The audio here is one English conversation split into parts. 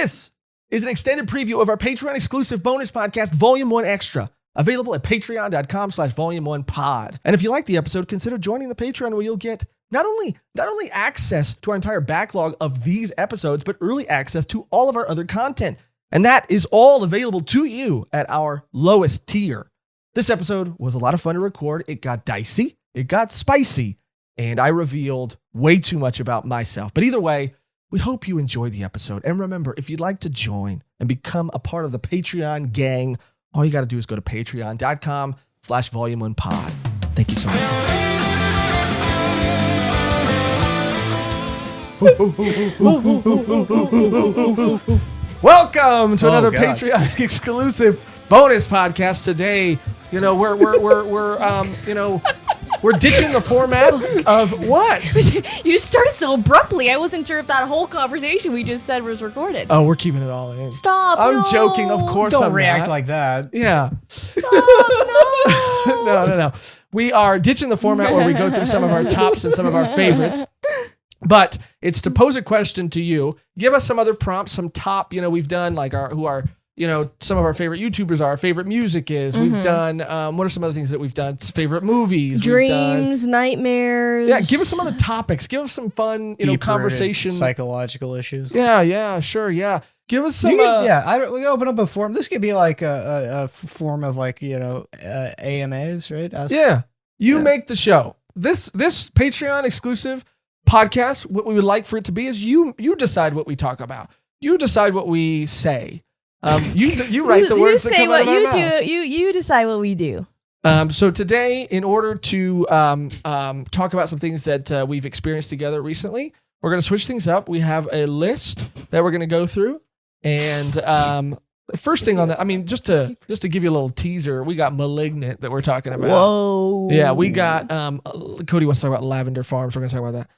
This is an extended preview of our Patreon exclusive bonus podcast, Volume 1 Extra, available at patreon.com/volume1pod. And if you like the episode, consider joining the Patreon where you'll get not only access to our entire backlog of these episodes, but early access to all of our other content. And that is all available to you at our lowest tier. This episode was a lot of fun to record. It got dicey, it got spicy, and I revealed way too much about myself. But either way, we hope you enjoy the episode. And remember, if you'd like to join and become a part of the Patreon gang, all you got to do is go to patreon.com/volume1pod. Thank you so much. Welcome to another Patreon exclusive bonus podcast. Today, we're ditching the format of what? You started so abruptly. I wasn't sure if that whole conversation we just said was recorded. Oh, we're keeping it all in. Stop. I'm joking, of course. Don't react like that. Yeah. Stop, no. No. We are ditching the format where we go through some of our tops and some of our favorites. But it's to pose a question to you. Give us some other prompts, some top, we've done like some of our favorite YouTubers are, our favorite music is. We've done, what are some other things that we've done? Favorite movies. Dreams, nightmares. Yeah, give us some other topics. Give us some fun, conversation. Psychological issues. Yeah, sure, yeah. Give us some. We open up a form. This could be like a form of AMAs, right? You make the show. This Patreon exclusive podcast, what we would like for it to be is you decide what we talk about. You decide what we say. You write the words that come out of our mouth. You decide what we do. So today, in order to talk about some things that we've experienced together recently, we're going to switch things up. We have a list that we're going to go through. And first thing on that, just to give you a little teaser, we got Malignant that we're talking about. Whoa. Yeah, we got Cody wants to talk about Lavender Farms. We're going to talk about that.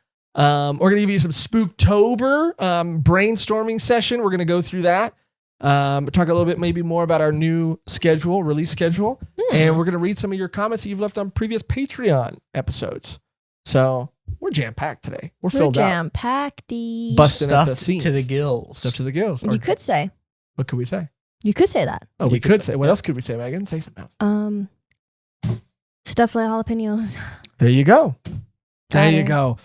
We're going to give you some Spooktober brainstorming session. We're going to go through that. Talk a little bit maybe more about our new release schedule. And we're going to read some of your comments that you've left on previous Patreon episodes. So we're jam-packed today. We're filled out. Jam-packed. Busting up the seams. to the gills. Stuff to the gills. You could say. What could we say? You could say that. Oh, we could say. What else could we say, Megan? Say something else. Stuff like jalapenos. There you go. There you go.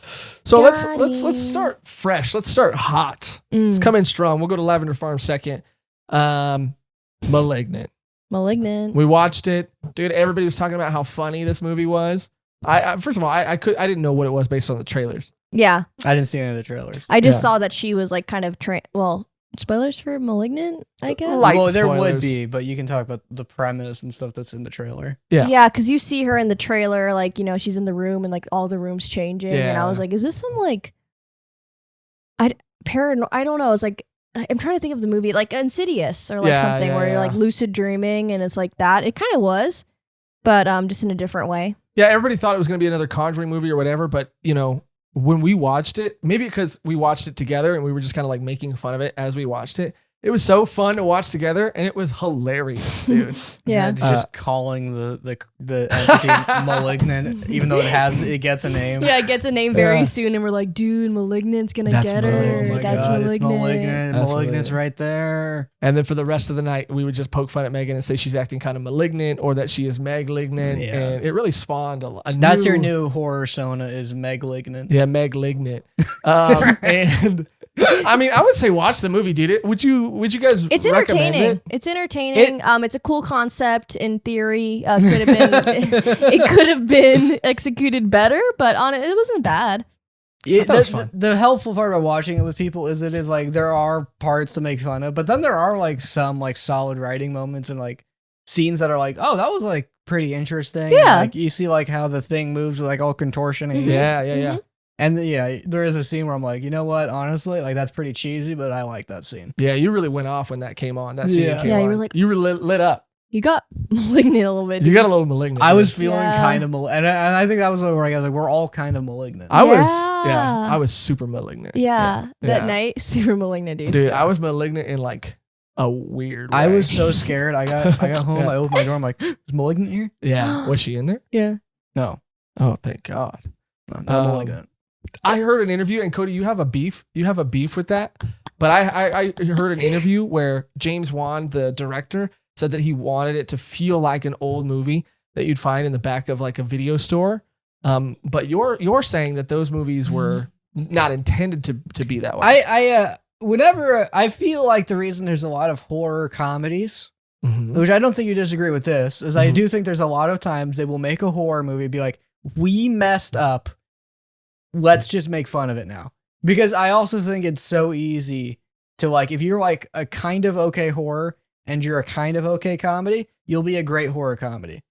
So Got let's start fresh. Let's start hot. Let's come in strong. We'll go to Lavender Farm second. Malignant. We watched it, dude. Everybody was talking about how funny this movie was. I first of all, I didn't know what it was based on the trailers. Yeah, I didn't see any of the trailers. I just saw that she was like kind of spoilers for Malignant, I guess. There would be, but you can talk about the premise and stuff that's in the trailer. Yeah, because you see her in the trailer, she's in the room and all the rooms changing, and I was like, is this some I don't know. It's like I'm trying to think of the movie, like Insidious or something where you're lucid dreaming, and it's like that. It kind of was, but just in a different way. Yeah, everybody thought it was going to be another Conjuring movie or whatever, but when we watched it, maybe because we watched it together and we were just kind of making fun of it as we watched it. It was so fun to watch together, and it was hilarious, dude. Yeah, just calling the entity Malignant, even though it gets a name. Yeah, it gets a name very soon, and we're like, dude, Malignant's gonna get her. Oh my That's God, Malignant. it's Malignant. Malignant's right there. And then for the rest of the night, we would just poke fun at Megan and say she's acting kind of malignant, or that she is Meglignant, and it really spawned a That's your new horror persona is Meglignant. Yeah, Meglignant. And I would say watch the movie, dude. Would you guys It's recommend entertaining. it? It's entertaining. It's a cool concept in theory. It could have been executed better, but it wasn't bad. The helpful part about watching it with people is there are parts to make fun of, but then there are some solid writing moments and scenes that are oh, that was pretty interesting. Yeah. And, you see how the thing moves with all contortion-y. Yeah. And there is a scene where I'm like, you know what? Honestly, that's pretty cheesy, but I like that scene. Yeah, you really went off when that came on. That scene came on. You were like, you were lit up. You got malignant a little bit. You got a little malignant. I was feeling kind of malignant, and I think that was where I was we're all kind of malignant. I was super malignant. Yeah, that night, super malignant, dude. Dude, I was malignant in a weird way. I was so scared. I got home. I opened my door. I'm like, is Malignant here? Yeah. Was she in there? Yeah. No. Oh, thank God. No, not Malignant. I heard an interview, and Cody, you have a beef with that. But I heard an interview where James Wan, the director, said that he wanted it to feel like an old movie that you'd find in the back of like a video store. But you're saying that those movies were not intended to be that way. Whenever I feel like the reason there's a lot of horror comedies, which I don't think you disagree with this, is I do think there's a lot of times they will make a horror movie be like, we messed up. Let's just make fun of it now. Because I also think it's so easy to like, if you're like a kind of okay horror and you're a kind of okay comedy, you'll be a great horror comedy.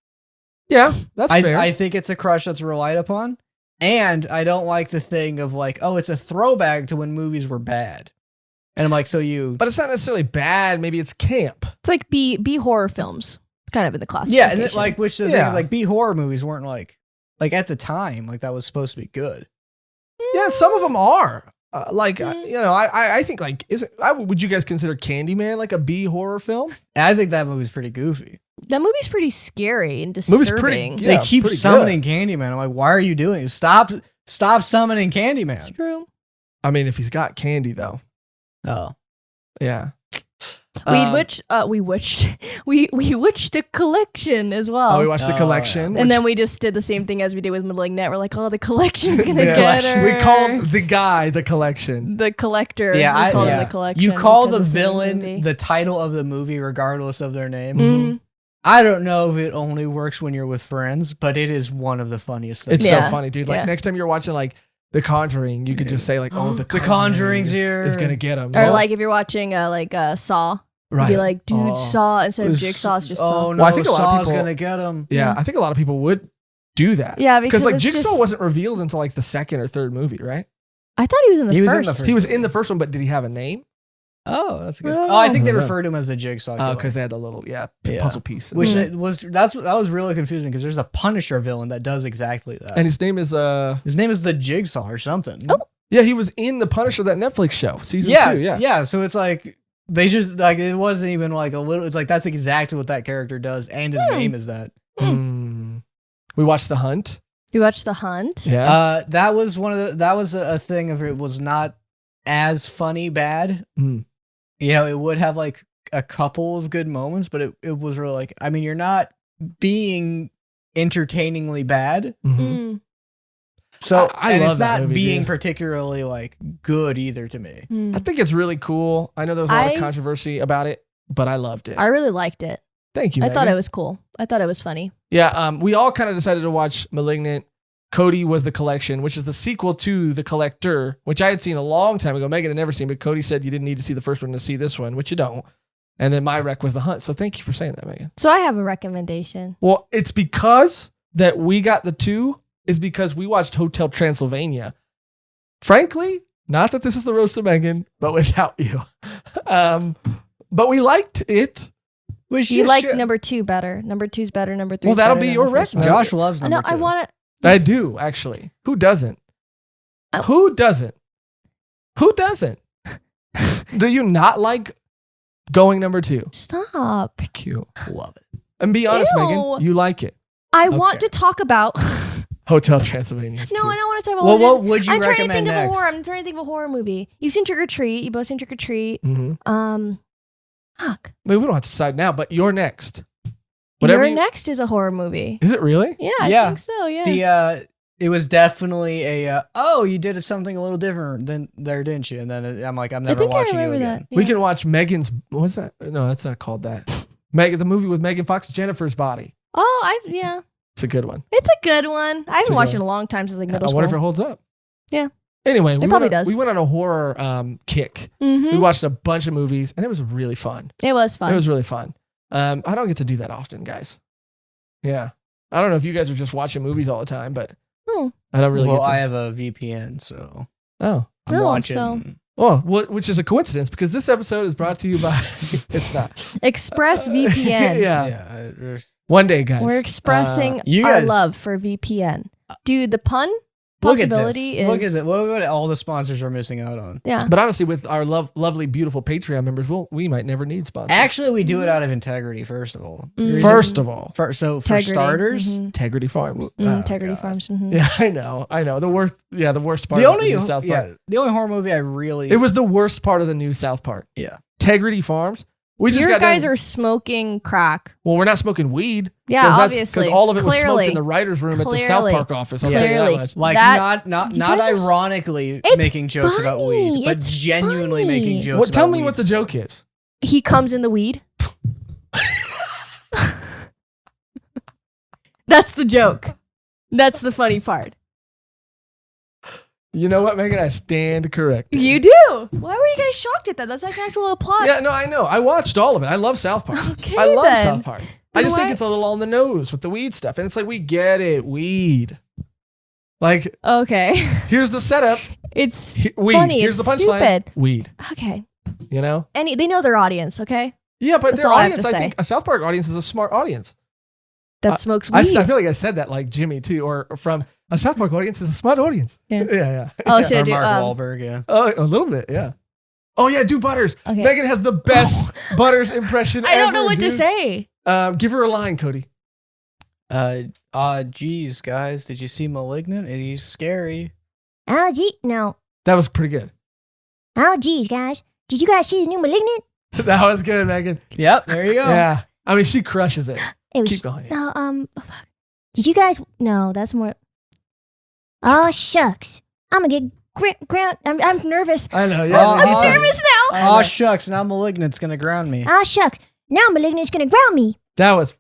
Yeah, that's fair. I think it's a crush that's relied upon. And I don't like the thing of like, oh, it's a throwback to when movies were bad. And I'm like, but it's not necessarily bad. Maybe it's camp. It's like B horror films. It's kind of in the classification. Yeah, and like, which the thing is, like, B horror movies weren't like at the time, like that was supposed to be good. Yeah, some of them are. I think like, would you guys consider Candyman like a B horror film? I think that movie's pretty goofy. That movie's pretty scary and disturbing. They keep summoning Candyman. I'm like, why are you doing it? Stop summoning Candyman. It's true. I mean, if he's got candy though. Oh. Yeah. We watched the collection as well. Oh, we watched the collection. And then we just did the same thing as we did with Malignant. We're like, oh, the collection's gonna get her. We called the guy the collection. The collector. Yeah, we called him the collection. You call the villain the title of the movie regardless of their name. Mm-hmm. I don't know if it only works when you're with friends, but it is one of the funniest things. It's so funny, dude. Like next time you're watching like The Conjuring, you could just say like, "Oh, the Conjuring's here. Is gonna get him." Or like if you're watching Saw, right? Be like, dude, Saw instead of Jigsaw, it's just Saw. Oh no, I think Saw's gonna get him. Yeah, I think a lot of people would do that. Yeah, because like Jigsaw wasn't revealed until like the second or third movie, right? I thought he was in the first. He was in the first one, but did he have a name? Oh, that's good. Oh, I think they referred to him as a Jigsaw killer. Oh, because they had the little puzzle piece. Which that was really confusing because there's a Punisher villain that does exactly that. And his name is the Jigsaw or something. Oh. Yeah, he was in the Punisher, that Netflix show, season 2. Yeah. So it's like they just like it wasn't even like a little. It's like that's exactly what that character does, and his name is that. We watched The Hunt. You watched The Hunt? Yeah. That was a thing of it was not as funny bad. You know, it would have like a couple of good moments, but it was really like, I mean, you're not being entertainingly bad. So I and love it's that not movie, being dude. particularly like good either to me. I think it's really cool. I know there was a lot of controversy about it, but I loved it. I really liked it. Thank you, I Megan. thought it was cool. I thought it was funny. Yeah, we all kind of decided to watch Malignant. Cody was The Collection, which is the sequel to The Collector, which I had seen a long time ago. Megan had never seen, but Cody said you didn't need to see the first one to see this one, which you don't. And then my rec was The Hunt. So thank you for saying that, Megan. So I have a recommendation. Well, it's because that we got the 2 is because we watched Hotel Transylvania. Frankly, not that this is the roast of Megan, but without you. But we liked it. You like number 2 better. Number 2's better. Number 3's well, that'll better be your rec. Josh loves number 2. I want it. I do, actually. Who doesn't? Who doesn't? Who doesn't? Do you not like going number 2? Stop. Thank you. Love it. And be honest, Ew. Megan, you like it. I want to talk about Hotel Transylvania. No, I don't want to talk about Well, what would you recommend next? I'm trying to think of a horror movie. You've seen Trick or Treat. You both seen Trick or Treat. Fuck. Maybe we don't have to decide now, but you're next. Next is a horror movie. Is it really? Yeah, I think so. Yeah. It was definitely you did something a little different than there, didn't you? And then I'm like, I'm never watching you again. That. Yeah. We can watch Megan's. What's that? No, that's not called that. The movie with Megan Fox, Jennifer's Body. Oh, It's a good one. It's a good one. I haven't watched it in a long time since like middle school. I wonder if it holds up. Yeah. Anyway, it probably does. We went on a horror kick. We watched a bunch of movies, and it was really fun. It was fun. It was really fun. I don't get to do that often, guys. Yeah. I don't know if you guys are just watching movies all the time, but I don't really get to. I have a VPN, so. I'm watching. Which is a coincidence because this episode is brought to you by. It's not. ExpressVPN. Yeah. One day, guys. We're expressing our love for VPN. Dude, the pun possibility is. Look at it. Look at all the sponsors we're missing out on. Yeah. But honestly, with our lovely, beautiful Patreon members, we might never need sponsors. Actually, we do it out of integrity, first of all. First of all. For starters, Integrity Farms. Integrity Farms. Yeah, I know. The worst part of the new South Park. The only horror movie I really... It was the worst part of the new South Park. Yeah. Integrity Farms. You guys are smoking crack. Well, we're not smoking weed. Yeah, obviously. Because all of it was smoked in the writer's room at the South Park office. I'll tell you that much. Like, not ironically making jokes about weed, but genuinely making jokes about weed. Tell me what the joke is. He comes in the weed. That's the joke. That's the funny part. You know what, Megan? I stand corrected. You do. Why were you guys shocked at that? That's like an actual plot. Yeah, no, I know. I watched all of it. I love South Park. Okay, I love then. South Park. I just think it's a little on the nose with the weed stuff. And it's like, we get it. Weed. Like, okay. Here's the setup. It's weed. funny. Here's it's the punchline. Stupid. Weed. Okay. You know? They know their audience, okay? Yeah, but That's their all I have audience, to I say. think a South Park audience is a smart audience. That smokes weed. I feel like I said that like Jimmy too, or from a South Park audience is a smart audience. Yeah. Yeah. Oh, should I Or do Mark Wahlberg, yeah. Oh, a little bit, yeah. Oh yeah, do Butters. Okay. Megan has the best Butters impression ever. I don't know what to say. Give her a line, Cody. Geez, guys, did you see Malignant? He's scary. Oh, gee, no. That was pretty good. Oh, geez, guys. Did you guys see the new Malignant? That was good, Megan. Yep, there you go. Yeah. I mean, she crushes it. It was, Keep going. No, oh, fuck. Did you guys? No, that's more. Oh, shucks. I'm gonna get ground. I'm nervous. I know, yeah. I'm nervous now. Oh, shucks, now Malignant's gonna ground me. Oh, shucks. Now Malignant's gonna ground me. That was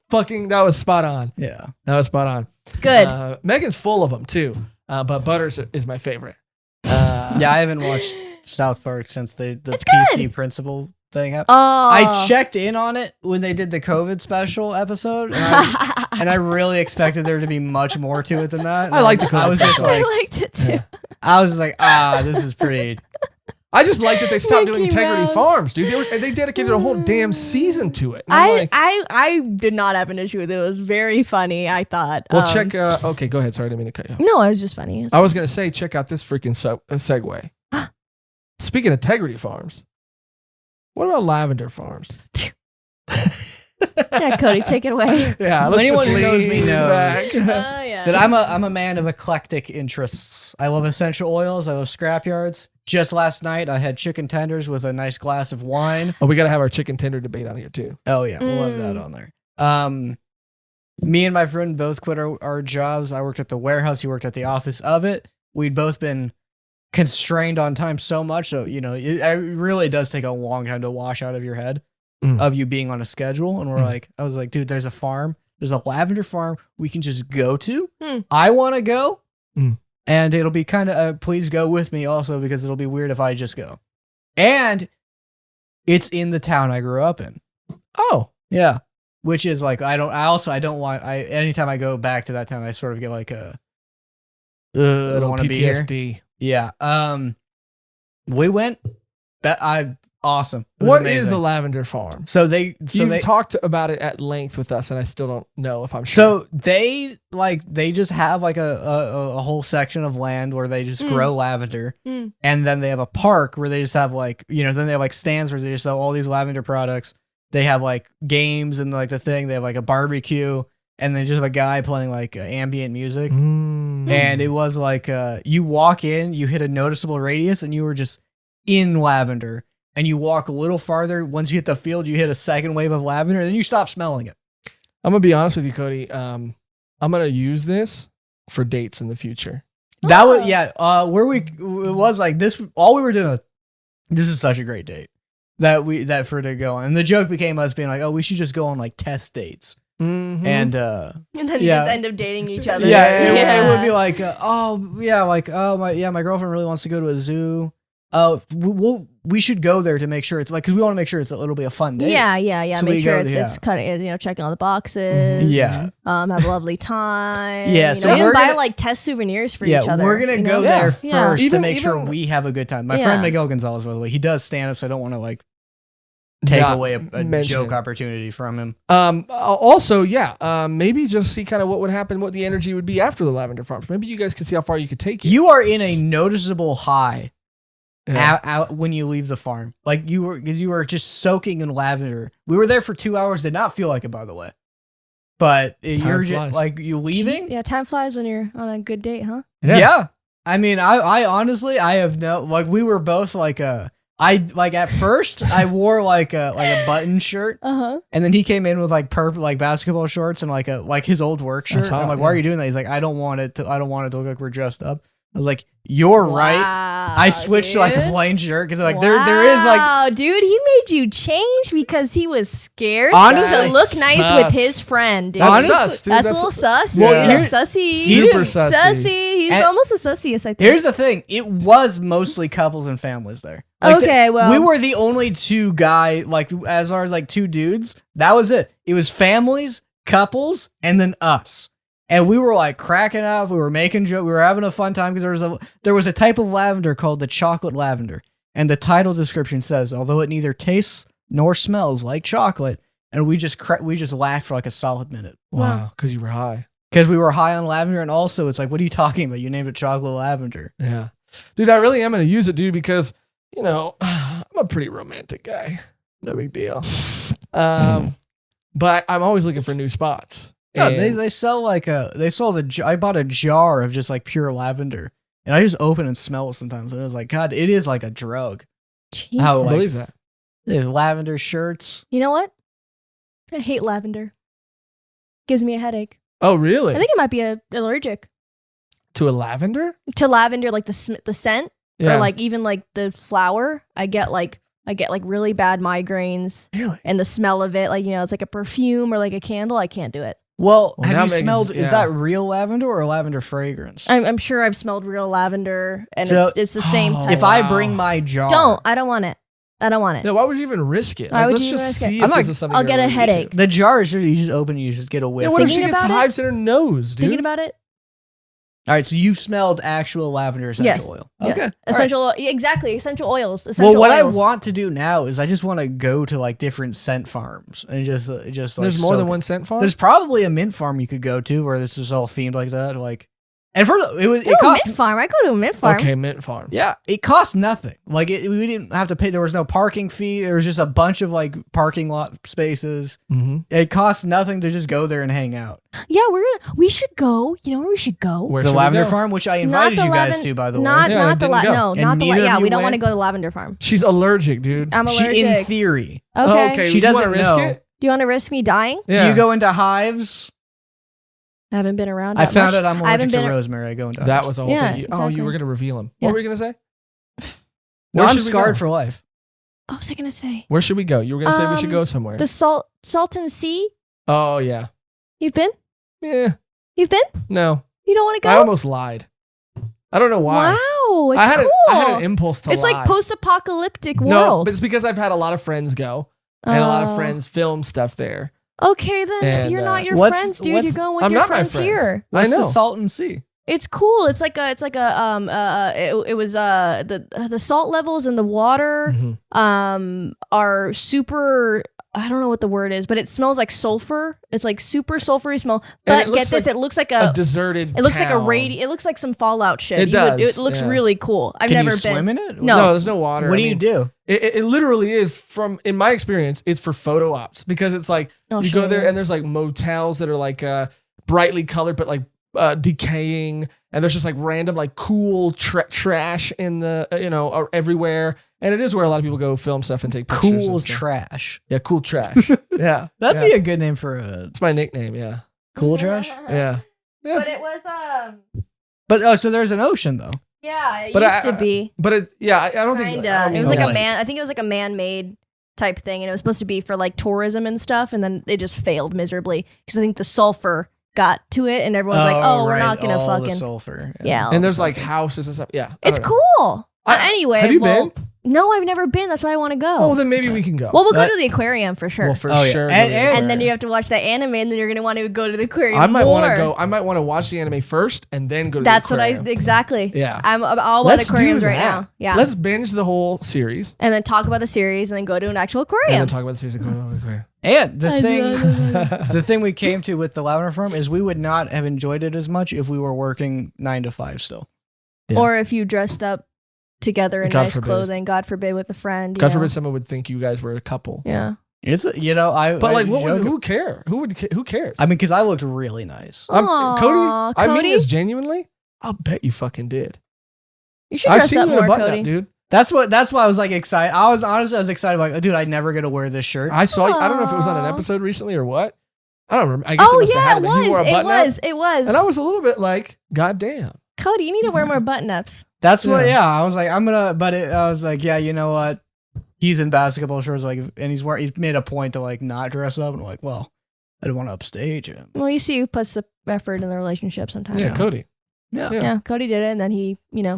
spot on. Yeah. That was spot on. Good. Megan's full of them too, but Butters is my favorite. Yeah, I haven't watched South Park since the It's PC good. principal thing happened. Oh. I checked in on it when they did the COVID special episode, and I really expected there to be much more to it than that. I like the COVID I was just special. like, I liked it too. Yeah. I was like, this is pretty. I just like that they stopped doing Mickey Integrity Mouse. Farms, dude. They dedicated a whole damn season to it. And I'm like, I did not have an issue with it. It was very funny, I thought. well, check. Okay, go ahead. Sorry, I didn't mean to cut you off. No, it was just funny. I was gonna say, check out this freaking segue. Speaking of Integrity Farms, what about Lavender Farms? Yeah, Cody, take it away. Yeah, let's Anyone just who knows me lean knows. back. Yeah. That I'm a man of eclectic interests. I love essential oils. I love scrapyards. Just last night, I had chicken tenders with a nice glass of wine. Oh, we gotta have our chicken tender debate on here too. Oh yeah, we'll have that on there. Me and my friend both quit our jobs. I worked at the warehouse. He worked at the office of it. We'd both been constrained on time so much, so it really does take a long time to wash out of your head of you being on a schedule. And I was like, dude, there's a farm. There's a lavender farm we can just go to. I want to go. And it'll be kind of, please go with me also, because it'll be weird if I just go. And it's in the town I grew up in. Oh, Yeah. Which is like, anytime I go back to that town, I sort of get like I don't want to be here. PTSD. Yeah. We went. Awesome. It was What amazing. is a Lavender Farm? You've Talked about it at length with us, and I still don't know if I'm sure. So they just have like a whole section of land where they just grow lavender, and then they have a park where they just have then they have like stands where they just sell all these lavender products. They have like games and like the thing. They have like a barbecue, and then just have a guy playing like ambient music. And it was like you walk in, you hit a noticeable radius, and you were just in lavender. And you walk a little farther. Once you hit the field, you hit a second wave of lavender, and then you stop smelling it. I'm gonna be honest with you, Cody. I'm gonna use this for dates in the future. That was it was like this. All we were doing. This is such a great date that for to go on. And the joke became us being like, oh, we should just go on like test dates. Mm-hmm. And then you just end up dating each other. It would be like, my girlfriend really wants to go to a zoo. We should go there to make sure it's like, because we want to make sure it'll be a fun day. Yeah. So Make sure go, it's kind of checking all the boxes. Yeah. Have a lovely time. Yeah, so even we're buy gonna- like test souvenirs for each other. We're gonna go know? there Yeah. first Even- to make sure even- we have a good time. My friend Miguel Gonzalez, by the way, he does stand up, so I don't want to like take not away a mention joke it. opportunity from him. Also, maybe just see kind of what would happen, what the energy would be after the lavender farms. Maybe you guys can see how far you could take it. You are in a noticeable high Yeah. out when you leave the farm. Like you were just soaking in lavender. We were there for 2 hours. Did not feel like it, by the way. But you're just flies. like you leaving. Jeez, yeah, time flies when you're on a good date, huh? Yeah. I mean, I honestly, I have no, like, we were both like at first I wore like a button shirt, and then he came in with like basketball shorts and like his old work shirt. That's hot, And I'm like, why are you doing that? He's like, I don't want it to look like we're dressed up. I was like, you're right. I switched to like a plain shirt because like there is like, wow, dude, he made you change because he was scared Honestly, to look nice sus. with his friend, dude. That's Honestly, sus, dude. That's a little sus. Well, Dude. here- That's sussy. Super sussy. Sussy. He's And- almost a sussiest, I think. here's the thing. It was mostly couples and families there. Okay, well. we were the only two as far as like two dudes. That was it. It was families, couples, and then us. And we were like cracking up. We were making jokes. We were having a fun time because there was a type of lavender called the chocolate lavender. And the title description says, although it neither tastes nor smells like chocolate. And we just laughed for like a solid minute. Wow, because you were high. Because we were high on lavender. And also it's like, what are you talking about? You named it chocolate lavender. Yeah. Dude, I really am going to use it, dude, because, I'm a pretty romantic guy. No big deal. But I'm always looking for new spots. Yeah, And- they sell I bought a jar of just like pure lavender. And I just open and smell it sometimes. And I was like, God, it is like a drug. Jesus. How, I believe that. There's lavender shirts. You know what? I hate lavender. Gives me a headache. Oh, really? I think it might be allergic To a lavender? to lavender, like the scent, Yeah. or like even like the flower. I get like really bad migraines, Really? and the smell of it, like it's like a perfume or like a candle. I can't do it. Well, Well, now have you Megan's- smelled, is yeah. that real lavender or a lavender fragrance? I'm sure I've smelled real lavender, and So- it's the same. Oh, type. If I bring my jar. I don't want it. I don't want it. Yeah, why would you even risk it? Why would let's you just risk it? see I'm if not- this is something I'll you're get a really headache. into. The jar is you just open and you just get a whiff. Yeah, what if she Thinking gets about it? hives in her nose, dude? Thinking about it. All right, so you've smelled actual lavender essential Yes. oil. Yes. Okay. All right. Essential, exactly. Essential oils. Essential Well, what oils. I want to do now is I just want to go to like different scent farms and just like There's more than soak one it. scent farm? There's probably a mint farm you could go to where this is all themed like that. Like, and for it Ooh, costs mint farm. I go to a mint farm. Okay, mint farm. yeah, it costs nothing. Like we didn't have to pay. There was no parking fee. There was just a bunch of like parking lot spaces. Mm-hmm. It costs nothing to just go there and hang out. Yeah, we should go. You know where we should go? Where The should we lavender go? farm, which I invited you guys to, by the way. Not Yeah, I not the didn't go. no, And not the neither of yeah. you We don't want to went? go to the lavender farm. She's allergic, dude. I'm allergic. In theory, Oh, okay. okay. She you wanna doesn't risk know. it? Do you want to risk me dying? Yeah. do you go into hives? I haven't been around. I that found much. out I'm I haven't allergic to been- rosemary. I go into That hives. was the whole Yeah, thing. Oh, exactly. you were going to reveal him. Yeah. What were you going to say? No, Where I'm should we scarred go? for life. What was I gonna say? Where should we go? You were going to say we should go somewhere. The Salton Sea. Oh, yeah. You've been? Yeah. You've been? No. You don't want to I go? almost lied. I don't know why. Wow, it's I had cool. I had an impulse to It's lie. like post-apocalyptic No, world. but it's because I've had a lot of friends go and a lot of friends film stuff there. Okay, then And, you're not your what's- friends, dude. what's- You're going with I'm your not my friends friends. here. What's I know. the Salton Sea? It's cool. It's like a it was the salt levels in the water Mhm. are super. I don't know what the word is, but it smells like sulfur. It's like super sulfury smell. And But it get looks this, like it looks like A deserted it looks like a town. It looks like some Fallout shit. It does, It looks yeah. really cool. I've Can never you been. swim in it? No. No, there's no water. What I do you mean, do? It literally is in my experience, it's for photo ops because it's like Oh, you go sure. there and there's like motels that are like brightly colored but like decaying, and there's just like random like cool trash in the everywhere, and it is where a lot of people go film stuff and take pictures. Cool and stuff. trash. Yeah, cool trash. Yeah, That'd yeah. be a good name for a It's my nickname. Yeah, cool trash. yeah. But it was But so there's an ocean though. yeah, it But used I- to be. But I don't think Kinda. It was like know. a man. I think it was like a man-made type thing, and it was supposed to be for like tourism and stuff, and then it just failed miserably because I think the sulfur got to it, and everyone's like, "Oh, we're right, not gonna all the fucking sulfur. yeah." And there's like houses and stuff. Yeah, I it's don't know. cool. I- Anyway, have you well, been? No, I've never been. That's why I want to go. Oh, then maybe we can go. Well, we'll go to the aquarium for sure. Well, for Oh, yeah. sure. And then you have to watch that anime, and then you're gonna want to go to the aquarium. I might want to go. I might want to watch the anime first and then go to That's the what I aquarium. exactly. Yeah. I'm all about Let's aquariums do right that. now. Yeah. Let's binge the whole series and then talk about the series, and then go to an actual aquarium. and then talk about the series and go to the aquarium. And the thing we came to with the Lavender Farm is we would not have enjoyed it as much if we were working 9 to 5 still. Yeah. Or if you dressed up together in God nice forbid. clothing, God forbid, with a friend. God you know? forbid someone would think you guys were a couple. Yeah. It's But like, joke- who cares? Who cares? I mean, because I looked really nice. Aw, Cody, I mean Cody? this genuinely. I'll bet you fucking did. You should I've dress seen up you in a more, button Cody. up, dude. That's why I was like excited. I was excited like, dude, I'd never get to wear this shirt. I saw you. I don't know if it was on an Aw. episode recently or what. I don't remember. I guess it Oh must have yeah, had it him. And he wore a was. It button up. was. It was. And I was a little bit like, God damn. Cody, you need to wear more button-ups. That's what. Yeah. Yeah, I was like, I was like, yeah, you know what? He's in basketball shorts, like, and he made a point to like not dress up, and I'm like, well, I don't want to upstage him. Well, you see who puts the effort in the relationship sometimes. Yeah, Cody. Yeah. Yeah, Cody did it, and then he He was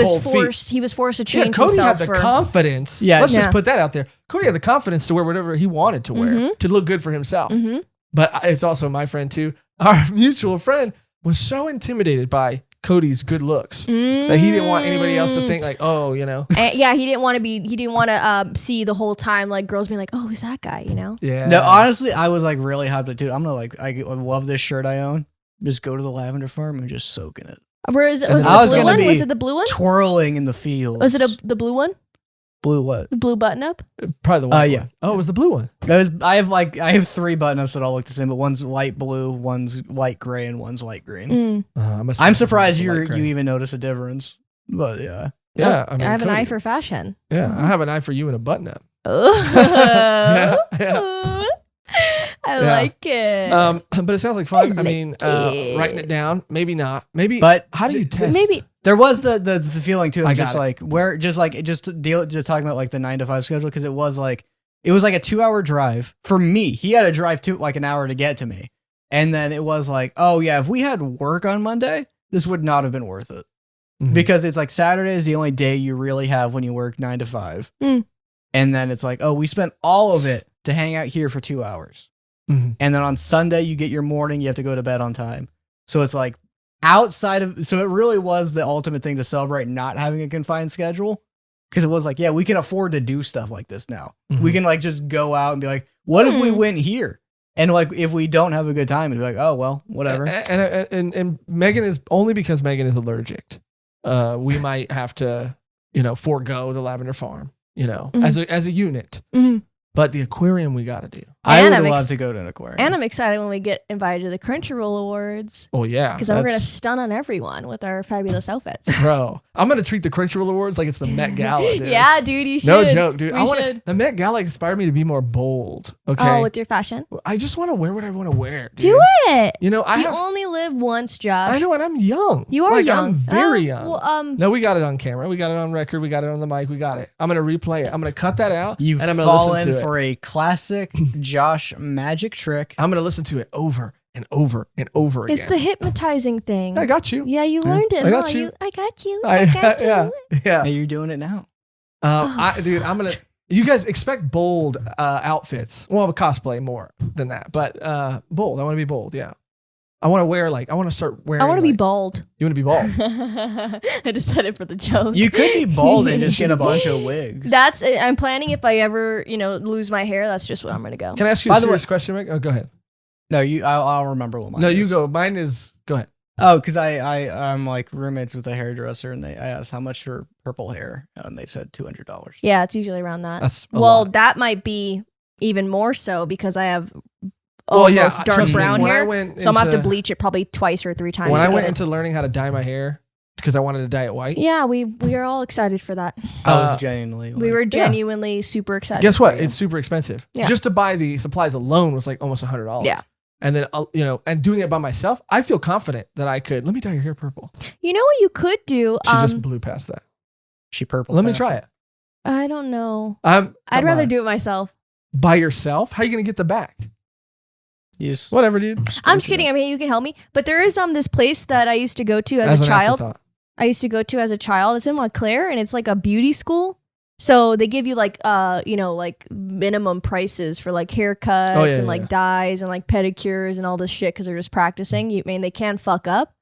cold forced. feet. He was forced to Yeah, change Cody himself had the for. confidence. Yeah. Let's Yeah. just put that out there. Cody had the confidence to wear whatever he wanted to wear Mhm. to look good for himself. Mhm. But it's also my friend too. Our mutual friend was so intimidated by Cody's good looks that he didn't want anybody else to think like, oh, you know. Yeah, he didn't want to see the whole time like girls being like, oh, who's that guy? You know. Yeah. No, honestly, I was like really hyped. Like, dude, I'm gonna like, I love this shirt I own. Just go to the Lavender Farm and just soak in it, Where is it? And Was it then the I was blue gonna one? be Was it the blue one? twirling in the fields. Was it the blue one? blue what? The blue button up? Probably the white yeah. one. Oh, it was the blue one. I have 3 button-ups that all look the same, but one's light blue, one's light gray, and one's light green. I'm surprised you even notice a difference. But yeah. Yeah, I mean, I have an Cody- eye for fashion. Yeah, I have an eye for you in a button up. I Yeah. like it. But it sounds like fun. I like mean, it. writing it down, maybe not. Maybe. But how do you test? Maybe. There was the feeling too, I of got just it. like where just talking about like the 9 to 5 schedule, because it was like a 2-hour drive for me. He had to drive to like an hour to get to me, and then it was like, oh yeah, if we had work on Monday, this would not have been worth it. Mhm. Because it's like Saturday is the only day you really have when you work 9 to 5, Mm. and then it's like, oh, we spent all of it to hang out here for 2 hours. Mhm. And then on Sunday, you get your morning, you have to go to bed on time. So it's like so it really was the ultimate thing to celebrate not having a confined schedule. Because it was like, yeah, we can afford to do stuff like this now. Mhm. We can like just go out and be like, what if we went here? And like, if we don't have a good time, it'd be like, oh, well, whatever. And Megan is only because Megan is allergic. We might have to, forego the Lavender Farm, Mhm. as a unit. Mhm. But the aquarium we got to do. I And would I'm love ex- to go to an aquarium. And I'm excited when we get invited to the Crunchyroll Awards. Oh yeah, Because we're going to that's- stun on everyone with our fabulous outfits. bro. I'm gonna treat the Crunchyroll Awards like it's the Met Gala, dude. Yeah, dude, you should. No joke, dude. We should. The Met Gala inspired me to be more bold. Okay. Oh, with your fashion? I just want to wear what I want to wear. Dude. Do it. I You have. only live once, Josh. I know, and I'm young. You are like, young. I'm very young. Well, No, we got it on camera. We got it on record. We got it on the mic. We got it. I'm gonna replay it. I'm gonna cut that out. You've and I'm gonna listen fallen to it. for a classic Josh magic trick. I'm gonna listen to it over and over and over again. it's the hypnotizing thing. I got you. Yeah, you learned it. I got huh? you. I got you. I I got you. yeah. Hey, you're doing it now. Dude, I'm gonna. You guys expect bold outfits. Well, cosplay more than that, but bold. I want to be bold. Yeah. I want to wear I want to start wearing. I want to be like- bald. You want to be bald? I just said it for the joke. You could be bald and just get a bunch of wigs. That's it. I'm planning if I ever, lose my hair, that's just where I'm going to go. Can I ask you By a the way- serious question, Mike? Oh, go ahead. No, I'll remember what mine No, is. you go. Mine is. Go ahead. Oh, because I'm like roommates with a hairdresser, and I asked how much for purple hair, and they said $200. Yeah, it's usually around that. That's a well, lot. that might be even more so because I have Well, almost yeah, dark trust me, brown when I hair. went So I'm going to have to into- bleach it probably twice or 3 times. When to I get went it. into learning how to dye my hair because I wanted to dye it white. Yeah, we are all excited for that. I was Uh, genuinely. We were genuinely super excited. Guess what? for you. It's super expensive. Yeah. Just to buy the supplies alone was like almost $100. Yeah. And then and doing it by myself, I feel confident that I could. Let me dye your hair purple. You know what you could do? She just blew past that. She purple. Let me passed try it. I don't know. I'd I'd rather do it myself. by yourself. How are you gonna get the back? Yes. Whatever, dude. I'm just kidding. I mean, you can help me. But there is this place that I used to go to as a an child. afterthought. I used to go to as a child. It's in Montclair, and it's like a beauty school. So they give you like like minimum prices for like haircuts and like dyes and like pedicures and all this shit because they're just practicing. They can fuck up,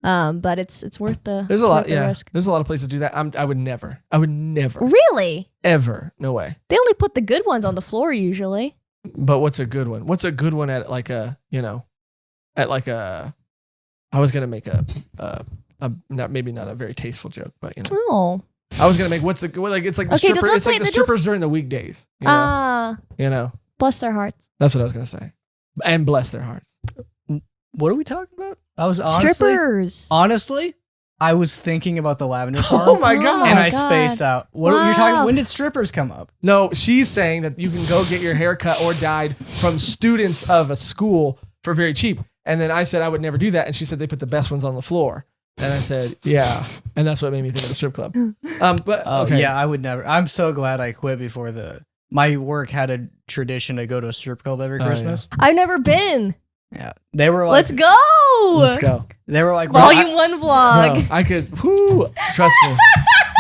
but it's worth the. There's a lot. Yeah, risk. There's a lot of places to do that. I would never. Really? Ever? No way. They only put the good ones on the floor usually. But what's a good one? What's a good one at like a at like a? I was gonna make a maybe not a very tasteful joke, but Oh. I was gonna make what's the like it's like the stripper it's like the strippers during the weekdays. You know? Bless their hearts. That's what I was gonna say. And bless their hearts. What are we talking about? I was strippers. Honestly, I was thinking about the Lavender farm. Oh my god. And I spaced out. What are you talking? When did strippers come up? No, she's saying that you can go get your hair cut or dyed from students of a school for very cheap. And then I said I would never do that, and she said they put the best ones on the floor. And I said, yeah. And that's what made me think of the strip club. But okay. Yeah, I would never. I'm so glad I quit before my work had a tradition to go to a strip club every Christmas. Yeah. I've never been. Yeah. They were like, let's go. Let's go. They were like, Volume 1 vlog. No, I could, trust me.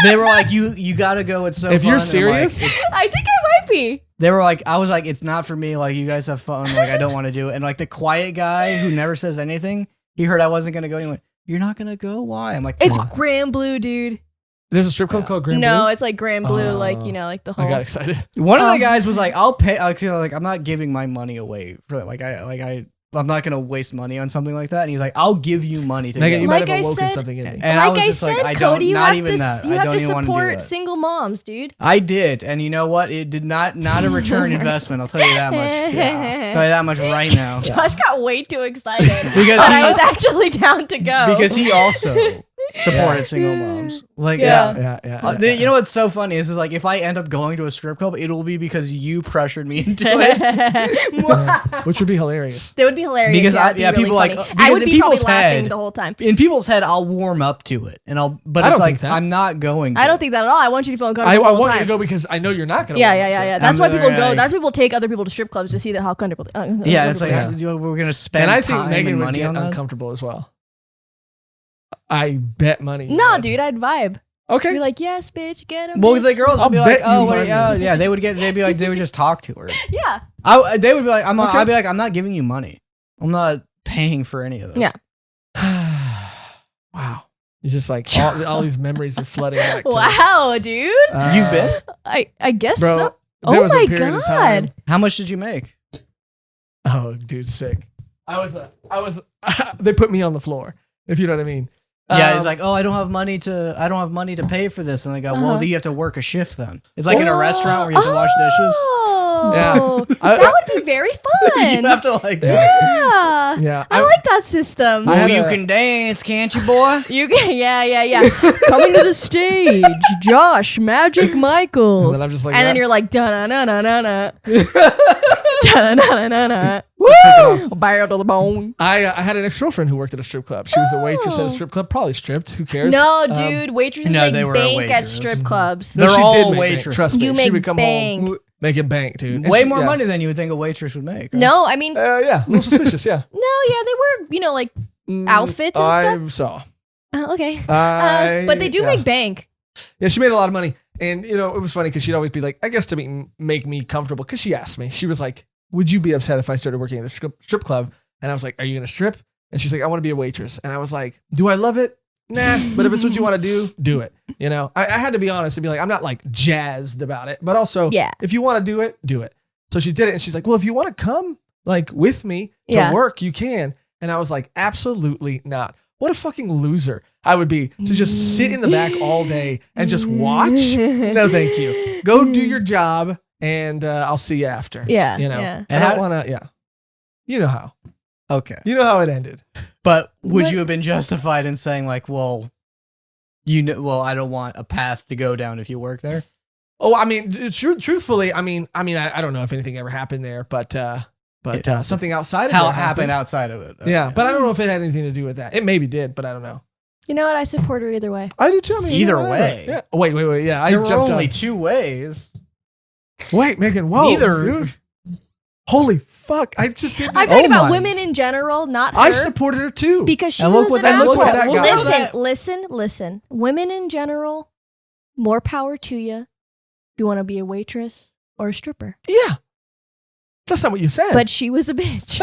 They were like, you got to go. It's so if fun. You're serious? Like, I think I might be. They were like, I was like, it's not for me. Like, you guys have fun. Like, I don't want to do it. And like the quiet guy who never says anything, he heard I wasn't going to go. And he went, you're not going to go? Why? I'm like, it's Grand Blue, dude. There's a strip club called Grand Blue? No, it's like Grand Blue, like the whole. I got excited. One of the guys was like, I'll pay. Like, I'm not giving my money away for that. I'm not going to waste money on something like that. And he's like, I'll give you money to Megan, you like might have awoken something in me. And I was just like, I don't, Cody, not even that. You I have don't to even want to do support that. single moms, dude. I did. And you know what? It did not a return investment. I'll tell you that much. I'll tell you that much right now. Josh got way too excited. Because I was actually down to go. Because he also supported single moms. Like, Yeah. You know what's so funny is like if I end up going to a strip club, it'll be because you pressured me into it. Which would be hilarious. That would be hilarious. Because people like I would be probably people's laughing head the whole time. in people's head, I'll warm up to it, but I it's don't like think that. I'm not going. I don't think that at all. I want you to feel uncomfortable. I want you to go because I know you're not going to. Yeah. That's why people go. Like, That's why people take other people to strip clubs to see how comfortable. It's like we're gonna spend. And I time think Megan and would money get on that. uncomfortable as well. I bet money. No, dude, I'd vibe. Okay. Be like, yes, bitch, get him. Well, the girls would be like, bet you oh, money. yeah. They would just talk to her. Yeah. They would be like, I'd be like, I'm not giving you money. I'm not paying for any of this. Yeah. Wow. You're just like all these memories are flooding back. Wow, dude. You've been? I guess bro, so. there Oh was a my period of time- god. How much did you make? Oh, dude, sick. I was. They put me on the floor. If you know what I mean. Yeah, it's like, oh, I don't have money to pay for this, and they go, well, you have to work a shift then. It's like in a restaurant where you have to wash dishes. Oh, Yeah. that would be very fun. You have to like, Yeah. I like that system. oh, you can dance, can't you, boy? You can, yeah. Coming to the stage, Josh Magic Michaels. And then I'm just like, and then that. you're like, da-na-na-na-na-na. Da-na-na-na-na. Woo! Barrel to the bone. I had an ex-girlfriend who worked at a strip club. She was a waitress at a strip club, probably stripped. Who cares? No, dude, waitresses no, make they were bank at waitresses. strip clubs. No, They're she all did make waitresses. bank. Trust me. You she make would come bank. home making bank, dude. And Way she- more yeah. money than you would think a waitress would make. Huh? No, I mean, Yeah, a little suspicious. Yeah. no, yeah, they were, like outfits and stuff. I saw. Okay. But they do make bank. Yeah, she made a lot of money. And, it was funny because she'd always be like, I guess to make me comfortable. Because she asked me, she was like, would you be upset if I started working at a strip club? And I was like, are you going to strip? And she's like, I want to be a waitress. And I was like, do I love it? Nah, but if it's what you want to do it. I had to be honest and be like, I'm not like jazzed about it. But also, if you want to do it, do it. So she did it. And she's like, well, if you want to come like with me to work, you can. And I was like, absolutely not. What a fucking loser I would be to just sit in the back all day and just watch. No, thank you. Go do your job and I'll see you after. Yeah. And I don't want to, You know how. Okay. You know how it ended. But would you have been justified in saying like, well, I don't want a path to go down if you work there? Oh, I mean, truthfully, I don't know if anything ever happened there, but something outside of How it happened outside of it. Okay. Yeah, but I don't know if it had anything to do with that. It maybe did, but I don't know. You know what? I support her either way. I do too. I mean, Either whatever. way. Yeah. Wait. Yeah, I There were jumped only on. two ways. Wait, Megan. Whoa. Neither. Dude. Holy fuck! I just didn't. I'm talking Oh about my. women in general, not her. I supported her too. Because she And was look what an that- look asshole. what that got her. Listen. Women in general, more power to you. If you want to be a waitress or a stripper. Yeah, that's not what you said. But she was a bitch.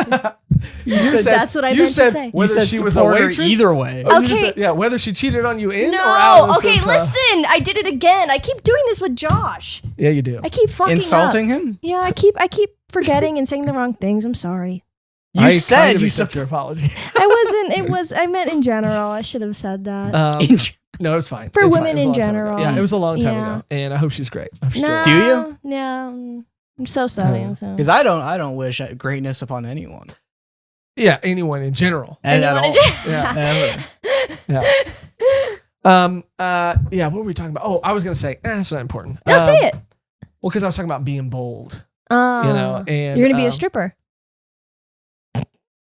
you said- that's what I you meant to said say. Whether You said she was a support her waitress, either way. Oh, you just Okay. said- yeah, whether she cheated on you in or out. No, of the okay, strip club. listen. I did it again. I keep doing this with Josh. Yeah, you do. I keep fucking Insulting up. him? Yeah, I keep forgetting and saying the wrong things. I'm sorry. You I said kind of you accept your apology. I meant in general. I should have said that. No, it's fine. For It's fine. women It was a in long time ago. general. Yeah, it was a long time Yeah. ago, and I hope she's great. I hope she's No, doing- Do you? No. I'm so sorry. I'm so. Because I don't wish greatness upon anyone. Yeah, anyone in general. And at Anyone all. in Yeah. Ever. Yeah. What were we talking about? Oh, I was gonna say, it's not important. No, say it. Well, because I was talking about being bold. And You know, and you're gonna be a stripper.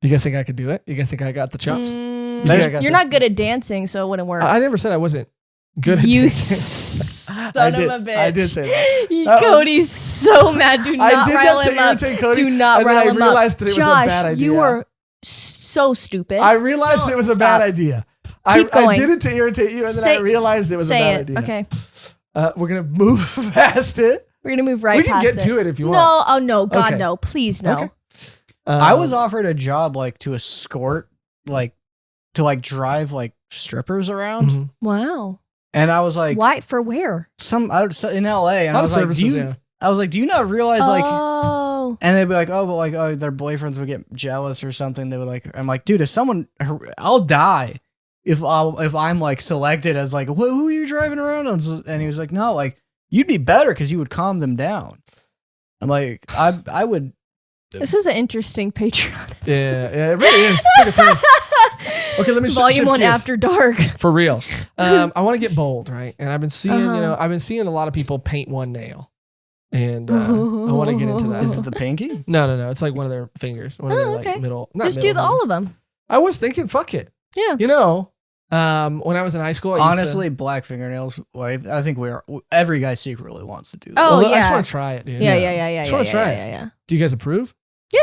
You guys think I could do it? You guys think I got the chops? Mm, You think I got you're the- not good at dancing, so it wouldn't work. I never said I wasn't good at You dancing. son I of did- a bitch. I did say that. Cody's so mad. Do I not did rile that to him up. irritate Cody, Do not and then rile I him up. realized that it was a Josh, bad idea. you were so stupid. I realized it was a bad Stop. idea. Keep I going. did it to irritate you, and then I Say- realized it was a Say bad it. idea. Okay. We're gonna move past it. We're gonna move right we can past get it. to it if you No, want. oh no, God Okay. no, please no. Okay. I was offered a job like to escort, like to like drive like strippers around, Mhm. Wow. and I was like, Why for where? in LA, and A lot I of was like, services, do you? yeah. I was like, do you not realize like? Oh. And they'd be like, oh, but like, oh, their boyfriends would get jealous or something. They would like, I'm like, dude, if someone, I'll die if I'm like selected as like, who are you driving around? And he was like, no, like you'd be better because you would calm them down. I'm like, I would. This is an interesting Patreon. Yeah, it really is. Take a turn. Okay, let me Volume shift 1 gears. After Dark. For real. I want to get bold, right? And I've been seeing, Uh-huh. I've been seeing a lot of people paint one nail, and I want to get into that. Is it the pinky? No. It's like one of their fingers, one of their like okay. middle. Not Just middle, do all of them. I was thinking, fuck it. Yeah. You know, when I was in high school, I used Honestly, black fingernails. Like, I think every guy secretly wants to do that. Oh, I just yeah. want to try it, dude. Yeah. Just wanna try it. Yeah. Do you guys approve?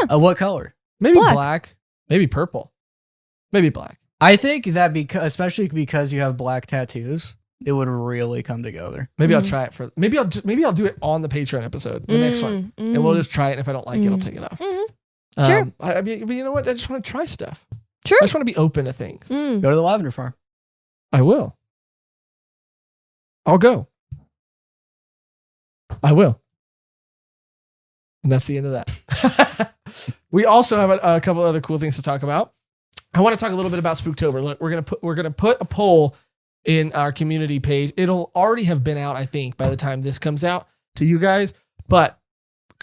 What color? Maybe Black. black, maybe purple, maybe black. I think that especially because you have black tattoos, it would really come together. Maybe I'll Mhm. try it for. Maybe I'll do it on the Patreon episode, the next one, and we'll just try it. And if I don't like it, I'll take it off. Sure. I mean, but you know what? I just want to try stuff. Sure. I just want to be open to things. Mm. Go to the lavender farm. I will. I'll go. I will. And that's the end of that. We also have a couple other cool things to talk about. I want to talk a little bit about Spooktober. Look, we're gonna put a poll in our community page. It'll already have been out, I think, by the time this comes out to you guys. But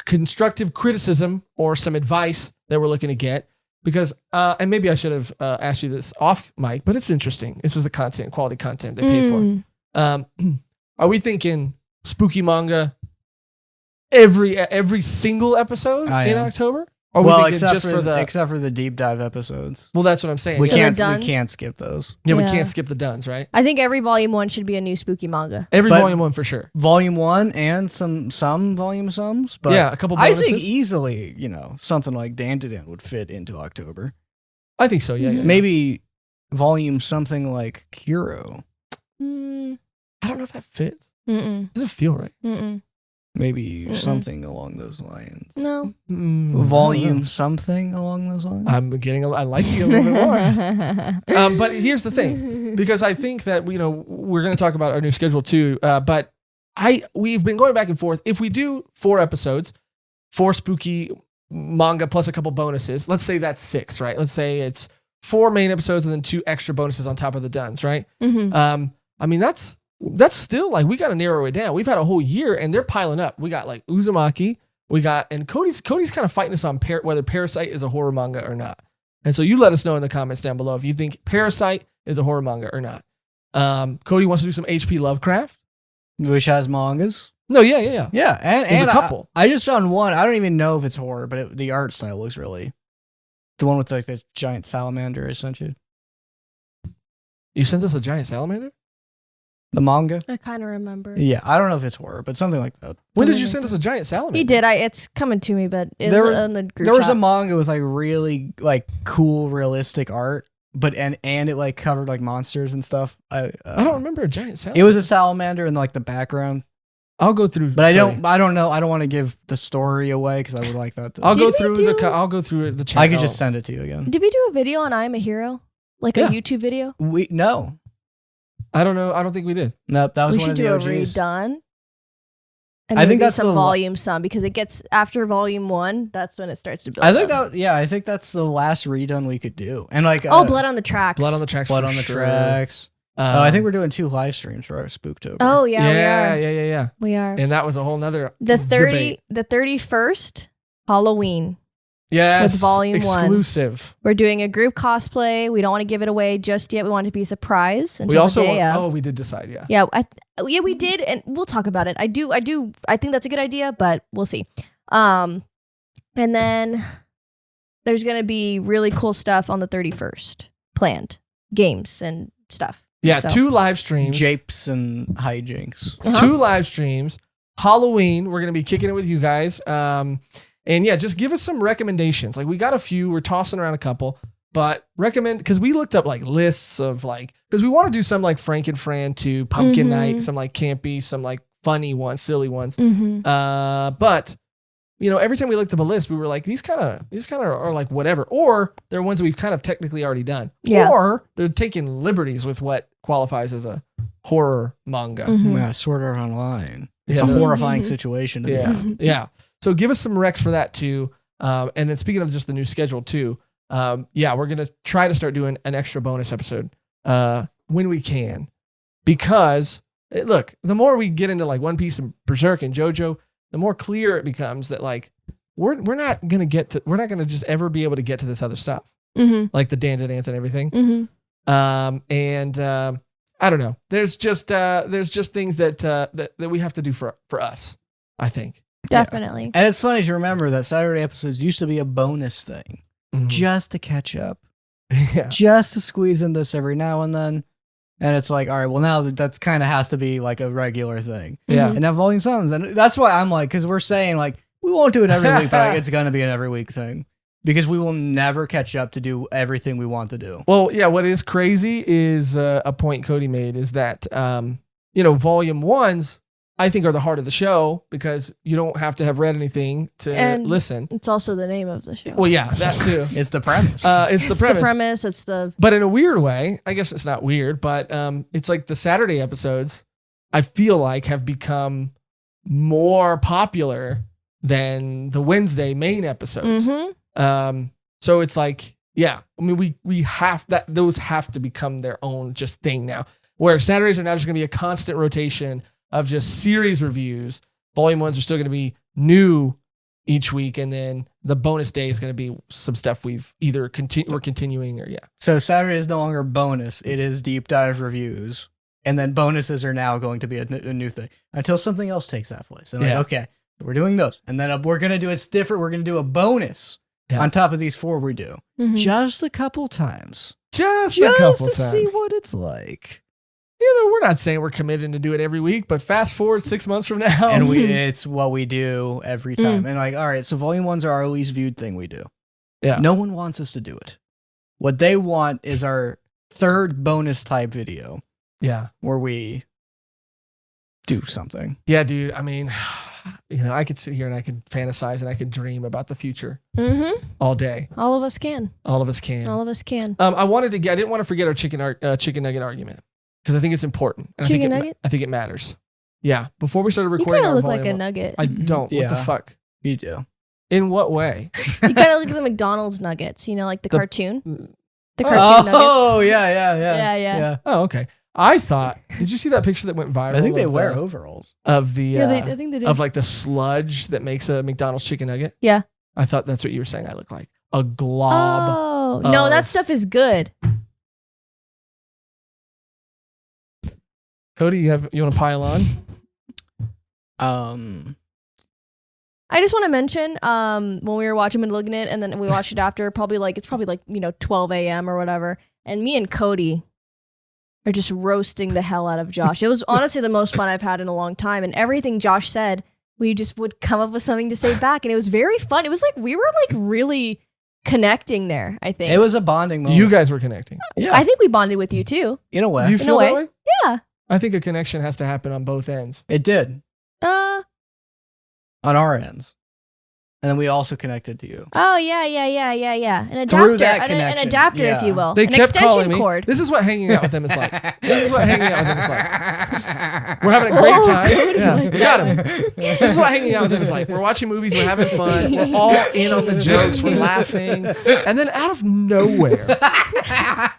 constructive criticism or some advice that we're looking to get, because and maybe I should have asked you this off mic, but it's interesting. This is the content, quality content they pay for. Are we thinking spooky manga every single episode I in am. October? Or are we Well, thinking except just for the except for the deep dive episodes. well, that's what I'm saying. We Yeah. Duns? can't skip those. Yeah, we Yeah. can't skip the Duns, right? I think every volume 1 should be a new spooky manga. Every But- volume 1 for sure. Volume 1 and some volume sums, but Yeah, a couple I bonuses. think easily, something like Dandadan would fit into October. I think so. Yeah. Maybe volume something like Kiro. Mm, I don't know if that fits. mm-mm, Doesn't feel right. mm-mm. Maybe Mm-mm. something along those lines. No. I don't Volume know. something along those lines. I like you a little bit more. But here's the thing, because I think that we're going to talk about our new schedule too. But we've been going back and forth. If we do 4 episodes, 4 spooky manga plus a couple bonuses, let's say that's 6, right? Let's say it's 4 main episodes and then 2 extra bonuses on top of the Duns, right? Mhm. I mean, that's still like, we got to narrow it down. We've had a whole year and they're piling up. We got like Uzumaki, and Cody's kind of fighting us on whether Parasite is a horror manga or not. And so you let us know in the comments down below if you think Parasite is a horror manga or not. Cody wants to do some HP Lovecraft. Which has mangas. No, yeah. Yeah, There's and a couple. I just found one. I don't even know if it's horror, but the art style looks really. The one with like the giant salamander I sent you. You sent us a giant salamander? The manga? I kind of remember. Yeah, I don't know if it's horror, but something like that. When did you send us a giant salamander? He did. It's coming to me, but it's on the group there was chat. a manga with like really like cool, realistic art, but and it like covered like monsters and stuff. I don't remember a giant salamander. It was a salamander in like the background, I'll go through, but I don't know. I don't want to give the story away because I would like that. I'll go Did we through do- I'll go through the channel. I could just send it to you again. Did we do a video on I Am a Hero? Like Yeah. a YouTube video? No, I don't know. I don't think we did. nope. That was We one should of do the a OGs. redone. And I think maybe that's some the volume some because it gets after volume 1. That's when it starts to build. I think up. I think that's the last redone we could do. And like Blood on the Tracks. Blood on the Tracks. Blood for on the sure. Tracks. I think we're doing 2 live streams for our Spooktober. Oh yeah, yeah. we are. And that was a whole nother The debate. 31st Halloween. Yes, with volume 1. exclusive. We're doing a group cosplay. We don't want to give it away just yet. We want it to be a surprise until We also the day of. oh, we did decide. Yeah. Yeah, we did, and we'll talk about it. I think that's a good idea, but we'll see. And then there's gonna be really cool stuff on the 31st planned, games and stuff. Yeah, So- 2 live streams. Japes and hijinks. 2 live streams. Halloween, we're gonna be kicking it with you guys. And yeah, just give us some recommendations. Like we got a few, we're tossing around a couple, but recommend because we looked up like lists of like because we want to do some like Frank and Fran 2, Pumpkin Mhm. Night, some like campy, some like funny ones, silly ones. Mm-hmm. But you know, every time we looked up a list, we were like, these kind of are like whatever, or they're ones that we've kind of technically already done, Yeah. or they're taking liberties with what qualifies as a horror manga. Mm-hmm. Yeah, Sword Art Online. It's Yeah. a horrifying Mhm. situation. To be Yeah, in. yeah. So give us some recs for that too. And then speaking of just the new schedule too, yeah, we're gonna try to start doing an extra bonus episode when we can, because look, the more we get into like One Piece and Berserk and JoJo, the more clear it becomes that like we're not gonna just ever be able to get to this other stuff, Mm-hmm. like the dance and everything. Mm-hmm. I don't know. There's just things that we have to do for us, I think. Definitely. And it's funny to remember that Saturday episodes used to be a bonus thing, just to catch up, Yeah. just to squeeze in this every now and then. And it's like, all right, well now that's kind of has to be like a regular thing. Yeah. And now volume sums, and that's why I'm like, because we're saying like we won't do it every week, but like, it's gonna be an every week thing because we will never catch up to do everything we want to do. Well, yeah, what is crazy is a point Cody made is that, volume 1s, I think, are the heart of the show because you don't have to have read anything to And listen. It's also the name of the show. Well, yeah, that too. It's the premise. It's the premise. The premise. It's the But in a weird way, I guess it's not weird, but it's like the Saturday episodes, I feel like, have become more popular than the Wednesday main episodes. Mm-hmm. So it's like, yeah, I mean, we have that, those have to become their own just thing now, where Saturdays are now just gonna be a constant rotation of just series reviews. Volume 1s are still gonna be new each week, and then the bonus day is gonna be some stuff we've either we're continuing or yeah. So Saturday is no longer bonus; it is deep dive reviews, and then bonuses are now going to be a new thing until something else takes that place. And like, Yeah. okay, we're doing those, and then we're gonna do it's different. We're gonna do a bonus Yeah. on top of these 4 we do, Mhm. just a couple times, Just a just couple to times. see what it's like. We're not saying we're committed to do it every week, but fast forward 6 months from now. And it's what we do every time. And like, all right, so volume 1s are our least viewed thing we do. Yeah. No one wants us to do it. What they want is our 3rd bonus type video yeah. where we do something. Yeah, dude. I mean, I could sit here and I could fantasize and I could dream about the future Mm-hmm. all day. All of us can. All of us can. All of us can. I didn't want to forget our chicken nugget argument because I think it's important. And Chicken I nugget? I think it matters. Yeah. Before we started You recording, kind of our look like volume a nugget. I don't. What the Yeah. fuck? You do. In what way? You kind of look like the McDonald's nuggets. Like the The- cartoon. The cartoon nuggets. Oh, yeah. Yeah. Oh, okay. I thought. Did you see that picture that went viral? I think they of, wear overalls. of the Yeah, I think they do. of like the sludge that makes a McDonald's chicken nugget. Yeah. I thought that's what you were saying. I look like a glob. Oh no, of- that stuff is good. Cody, you want to pile on? I just want to mention, when we were watching Malignant, and then we watched it after, it's probably like 12 a.m. or whatever, and me and Cody are just roasting the hell out of Josh. It was honestly the most fun I've had in a long time. And everything Josh said, we just would come up with something to say back. And it was very fun. It was like we were like really connecting there, I think. It was a bonding moment. You guys were connecting. Yeah. I think we bonded with you too. In a way. Do you feel that way? Yeah. I think a connection has to happen on both ends. It did. Uh On our ends. And then we also connected to you. Oh, yeah. An adapter. Through that an connection, adapter, yeah. if you will. They an kept calling extension me. cord. This is what hanging out with them is like. This is what hanging out with them is like. We're having a great time. Yeah, we got him. This is what hanging out with them is like. We're watching movies. We're having fun. We're all in on the jokes. We're laughing. And then out of nowhere,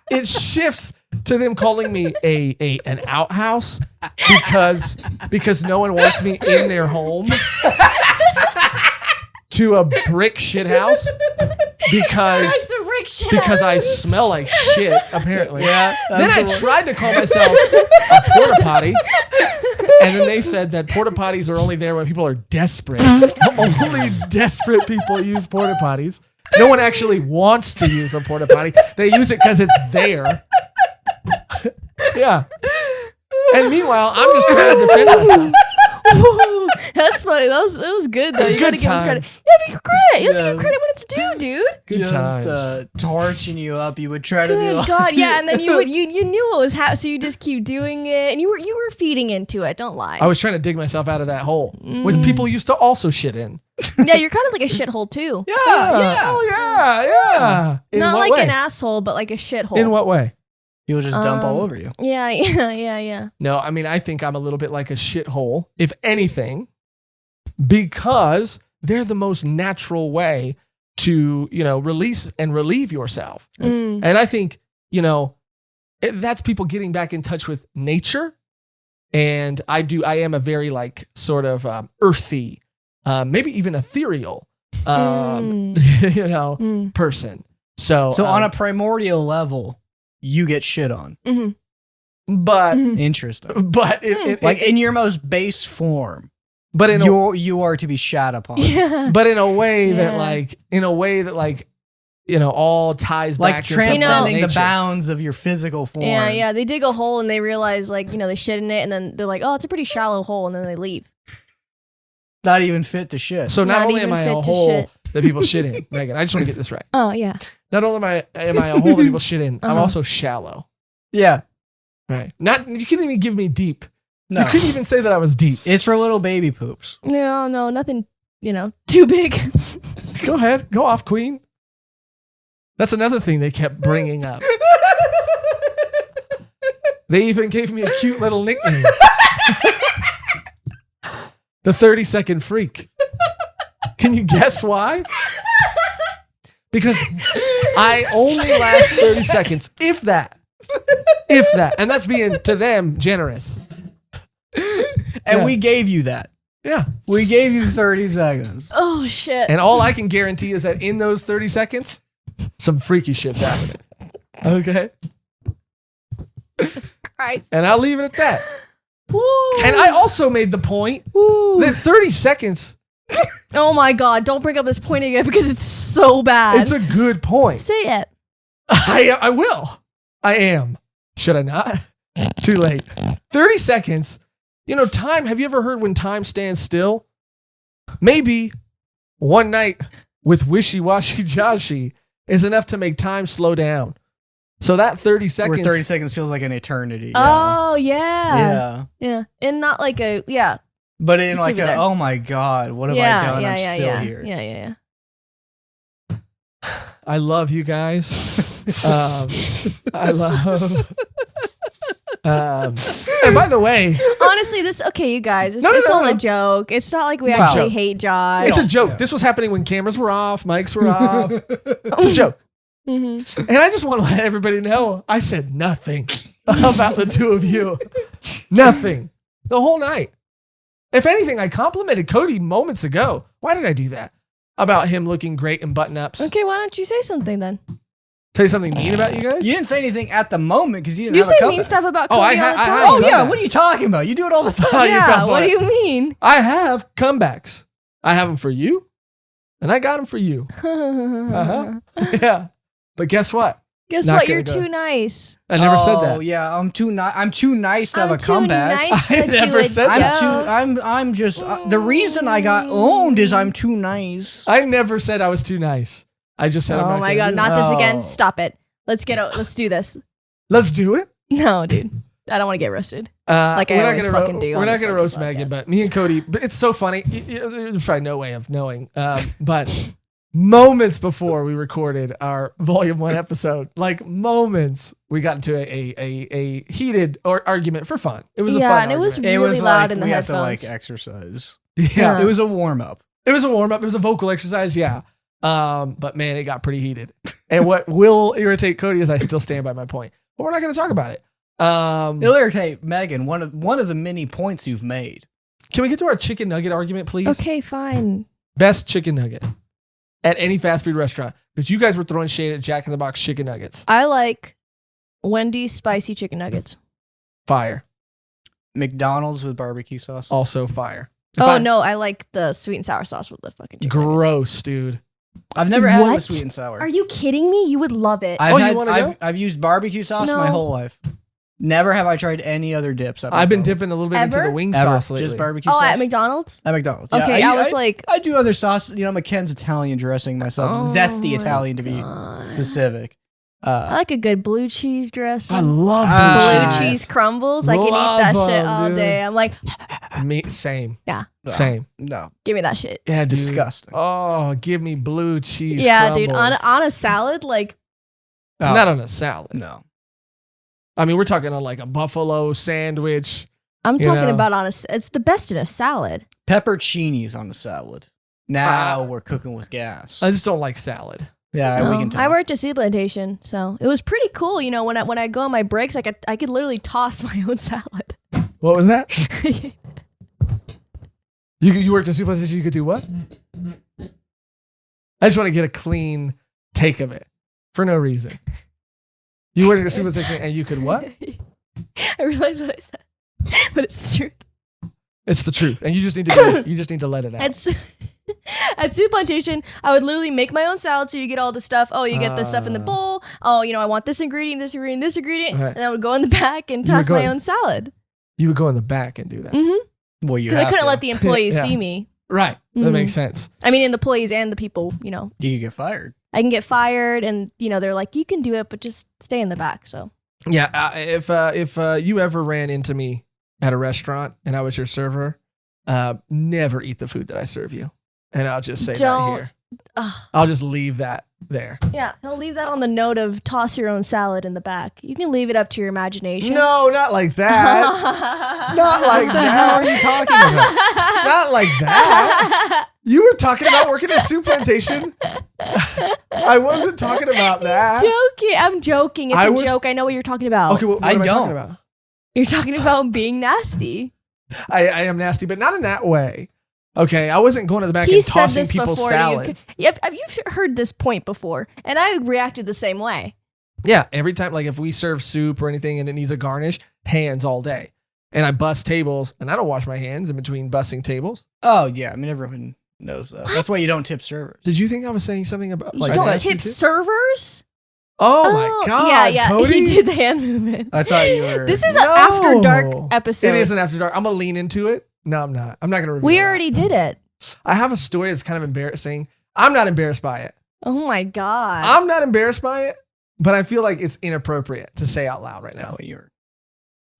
it shifts to them calling me an outhouse because no one wants me in their home. To a brick shit house because I smell like shit, apparently. Yeah. Then I tried to call myself a porta potty, and then they said that porta potties are only there when people are desperate. Only desperate people use porta potties. No one actually wants to use a porta potty. They use it because it's there. Yeah. And meanwhile, I'm just trying to defend myself. That's funny. That was good though. You Good gotta give us credit. times. You have to give credit. You have to Yeah. give credit when it's due, dude. Good just times. torching you up. You would try to be Good like, God, yeah. And then you knew what was happening, so you just keep doing it, and you were feeding into it. Don't lie. I was trying to dig myself out of that hole, which people used to also shit in. Yeah, you're kind of like a shithole too. yeah. Oh yeah. In Not what like way? an asshole, but like a shithole. In what way? He will just dump all over you. Yeah. No, I mean, I think I'm a little bit like a shithole, if anything, because they're the most natural way to, release and relieve yourself. Mm. And I think, that's people getting back in touch with nature. And I am a very like sort of earthy, maybe even ethereal, person. So on a primordial level, you get shit on. Mm-hmm. but, Interesting. but, Like in your most base form, but in you are to be shat upon. Yeah. but in a way that Yeah. all ties Like back into transcending the nature. bounds of your physical form. Yeah. They dig a hole and they realize they shit in it, and then they're like, oh, it's a pretty shallow hole, and then they leave. Not even fit to shit. So not Not only am even I a fit to hole shit. that people shit in, Megan, I just want to get this right. Oh yeah. Not only am I a hole that people shit in, I'm Uh-huh. also shallow. Yeah. Right. You couldn't even give me deep. No. You couldn't even say that I was deep. It's for little baby poops. No, nothing. Too big. Go ahead. Go off, Queen. That's another thing they kept bringing up. They even gave me a cute little nickname. The 30-second freak. Can you guess why? Because I only last 30 seconds, if that. And that's being, to them, generous. And Yeah. we gave you that. Yeah. We gave you 30 seconds. Oh shit. And all I can guarantee is that in those 30 seconds, some freaky shit's happening. Okay? Christ. And I'll leave it at that. Woo. And I also made the point Woo. that 30 seconds, Oh my God! Don't bring up this point again because it's so bad. it's a good point. Say it. I will. I am. Should I not? Too late. 30 seconds. Time, have you ever heard when time stands still? Maybe one night with wishy-washy Joshi is enough to make time slow down. So that 30 seconds. Where 30 seconds feels like an eternity. Oh yeah. Yeah. And not like a But in Just like leave it there. oh my God, what have I done? I'm still here. Yeah. I love you guys. I love. And by the way, Honestly, you guys. It's, No, it's all no. a joke. It's not like we It's a actually joke. hate Josh. it's a joke. Yeah. This was happening when cameras were off, mics were off. It's a joke. Mhm. And I just want to let everybody know I said nothing about the two of you. Nothing. The whole night. If anything, I complimented Cody moments ago. Why did I do that? About him looking great in button-ups. Okay, why don't you say something then? Tell you something mean about you guys? You didn't say anything at the moment because you didn't You have say a comeback. mean stuff about Oh, Cody I all the ha- I time. have Oh yeah, done what are you talking about? You do it all the Oh, time. you Yeah, fell for what it. do you mean? I have comebacks. I have them for you, and I got them for you. Uh-huh. Yeah. But guess what? Guess Not what? gonna You're go. too nice. I never said Oh that. yeah, I'm too nice to have I'm a too comeback. nice I to never do a said that. joke. I'm just the reason I got owned is I'm too nice. I never said I was too nice. I just said I'm Oh not my gonna god, do not that. this again. Oh. Stop it. Let's do this. Let's do it. No, dude. I don't want to get roasted. Like I we're not always gonna fucking do We're on not this gonna fucking roast podcast. Megan, but me and Cody. But it's so funny. There's probably no way of knowing. But moments before we recorded our volume 1 episode, like moments, we got into a heated argument for fun. It was a fun and it was argument. really loud like in the we have to headphones. like exercise. Yeah. It was a warm up. It was a warm up. It was a vocal exercise. Yeah. But man, it got pretty heated. And what will irritate Cody is I still stand by my point. But we're not going to talk about it. It'll irritate Megan. One of the many points you've made. Can we get to our chicken nugget argument, please? Okay, fine. Best chicken nugget at any fast food restaurant. Because you guys were throwing shade at Jack in the Box chicken nuggets. I like Wendy's spicy chicken nuggets. Fire. McDonald's with barbecue sauce. Also fire. No, I like the sweet and sour sauce with the fucking chicken nuggets. Gross, dude. I've never had it What? with sweet and sour. Are you kidding me? You would love it. I've you wanna go? I've used barbecue sauce No. my whole life. Never have I tried any other dips. at I've been McDonald's. dipping a little bit into Ever? the wing Ever. sauce lately. Just barbecue Oh, sauce. at McDonald's? At McDonald's. Okay, yeah, I was like, I do other sauce. You know, McKen's Italian dressing myself. Oh Zesty my Italian to be God. specific. I like a good blue cheese dressing. I love Ah. blue cheese crumbles. I can eat that Love shit 'em, all dude. day. I'm like, Me, same. Yeah. Same. No. give me that shit. Yeah, dude. Disgusting. Oh, give me blue cheese. Yeah, dude. On crumbles. a salad, like, Oh, Not on a salad. no. I mean, we're talking on like a buffalo sandwich. I'm You talking know. about it's the best in a salad. Pepperoncinis on the salad. Now we're cooking with gas. I just don't like salad. Yeah, we can tell. I worked at Sea Plantation, so it was pretty cool. You know, when I go on my breaks, I could literally toss my own salad. What was that? You worked at Super Plantation, you could do what? I just want to get a clean take of it for no reason. You worked at a Super Plantation and you could what? I realized what I said, but it's true. It's the truth, and you just need to let it out. At Sea Plantation, I would literally make my own salad. So you get all the stuff. Oh, you get the stuff in the bowl. Oh, you know, I want this ingredient, this ingredient, this ingredient, Right. and I would go in the back and You were toss my going- own salad. You would go in the back and do that. Well, you Because I have couldn't to. let the employees Yeah. see me. Right. That Mhm. makes sense. I mean, and the employees and the people. You know, You could get fired. I can get fired, and you know, they're like, you can do it, but just stay in the back. So Yeah. If you ever ran into me at a restaurant and I was your server, never eat the food that I serve you. And I'll just say that Don't- here. Ugh. I'll just leave that there. yeah, he'll leave that on the note of toss your own salad in the back. You can leave it up to your imagination. No, not like that. Not like What the hell are that. you talking about? Not like that. You were talking about working at Soup Plantation. I wasn't talking about that. Joking. I'm joking. It's I a was- joke. I know what you're talking about. Okay, what I am I talking don't. about? You're talking about being nasty. I am nasty, but not in that way. Okay, I wasn't going to the back He and said tossing this people's before salads. to you. Yep, you've heard this point before, and I reacted the same way. Yeah, every time, like if we serve soup or anything and it needs a garnish, hands all day. And I bust tables, and I don't wash my hands in between busting tables. Oh yeah, I mean everyone knows that. That's why you don't tip servers. Did you think I was saying something about You like don't nasty tip too? servers? Oh my god, Yeah, Cody! he did the hand movement. I thought you were. This is No. an after dark episode. It is an after dark. I'm gonna lean into it. No, I'm not. I'm not gonna reveal We that. already did it. I have a story that's kind of embarrassing. I'm not embarrassed by it. Oh my god. I'm not embarrassed by it, but I feel like it's inappropriate to say out loud right now. No, you're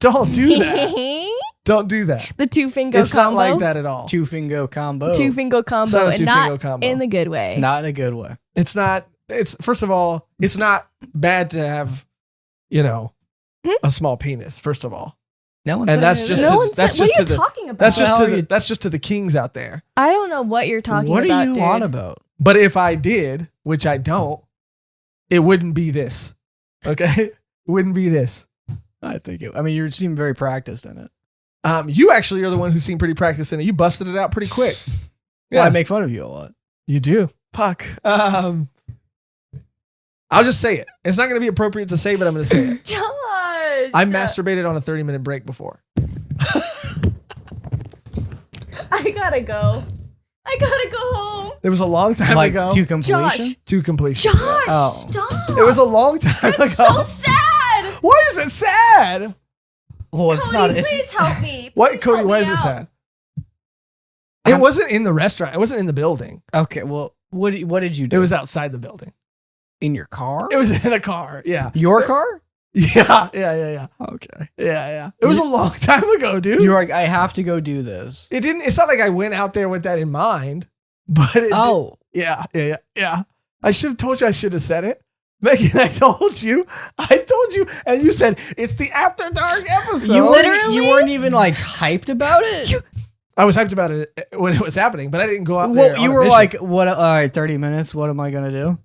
Don't do that. Don't do that. The two finger It's combo. not like that at all. two finger combo. Two finger It's not combo, a and two-finger not combo. in the good way. Not in a good way. It's not. It's first of all, it's not bad to have, you know, a small penis. First of all, No one And said that's it. just no to- one that's said. What just are you to the- talking about? that's just hell to are the, you- that's just to the kings out there. I don't know what you're talking What about. are you dude. on about? But if I did, which I don't, it wouldn't be this. Okay, it wouldn't be this. I think it. I mean, you seem very practiced in it. You actually are the one who seemed pretty practiced in it. You busted it out pretty quick. Well, Yeah. I make fun of you a lot. You do. Fuck. I'll just say it. It's not going to be appropriate to say, but I'm going to say it. Josh. I masturbated on a 30-minute break before. I gotta go. I gotta go home. It was a long time Like ago. to completion. To completion. Josh, Oh. stop. It was a long time ago. So sad. Why is it sad? Well, it's Cody, not. It's, please help me. What, Please Cody? help Why me is it out. sad? It wasn't in the restaurant. It wasn't in the building. okay. Well, what did you do? It was outside the building. in your car. It was in a car. Yeah. Your car. Yeah. Okay. Yeah. It was a long time ago, dude. You were like, I have to go do this. It didn't. It's not like I went out there with that in mind. But it Oh. Yeah. I should have told you. I should have said it. Megan, I told you, and you said it's the After Dark episode. You weren't even like hyped about it. I was hyped about it when it was happening, but I didn't go out there. Well, on you a were mission. like, what? All right, 30 minutes. What am I gonna do?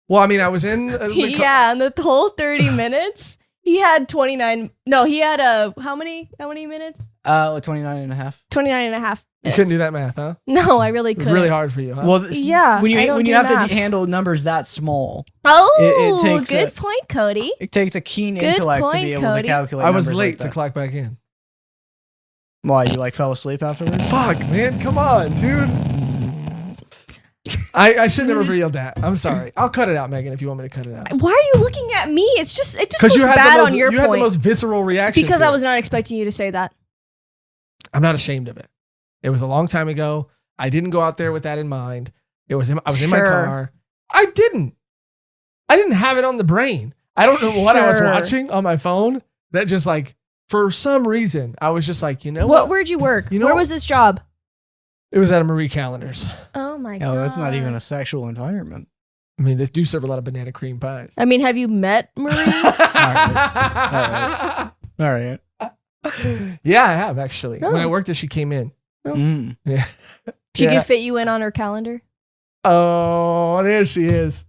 Well, I mean, I was in. Yeah, and the whole 30 minutes, he had 29. No, he had how many minutes? 29 and a half. 29 and a half. You couldn't do that math, huh? No, I really It was couldn't. really hard for you, huh? Well, Yeah, when I don't you do have maths. to handle numbers that small, Oh, it takes good point, Cody. it takes a keen Good intellect to point, be able Cody. to calculate. I was numbers late like to that. clock back in. Why you like fell asleep afterwards? Fuck, man, come on, dude. I should never revealed that. I'm sorry. I'll cut it out, Megan, if you want me to cut it out. Why are you looking at me? It just looks Because you had bad the most, on your you point. had the most visceral reaction. Because to I it. was not expecting you to say that. I'm not ashamed of it. It was a long time ago. I didn't go out there with that in mind. I was in my Sure. car. I didn't have it on the brain. I don't know what I was Sure. watching on my phone that just like, for some reason, I was just like, you know What? what? Where'd you work? You know Where what? was this job? It was at a Marie Callender's. Oh my god. Oh, that's not even a sexual environment. I mean, they do serve a lot of banana cream pies. I mean, have you met Marie? All right. Yeah, I have actually. Oh. When I worked there, she came in. Mm. Yeah. She Yeah. could fit you in on her calendar. Oh, there she is.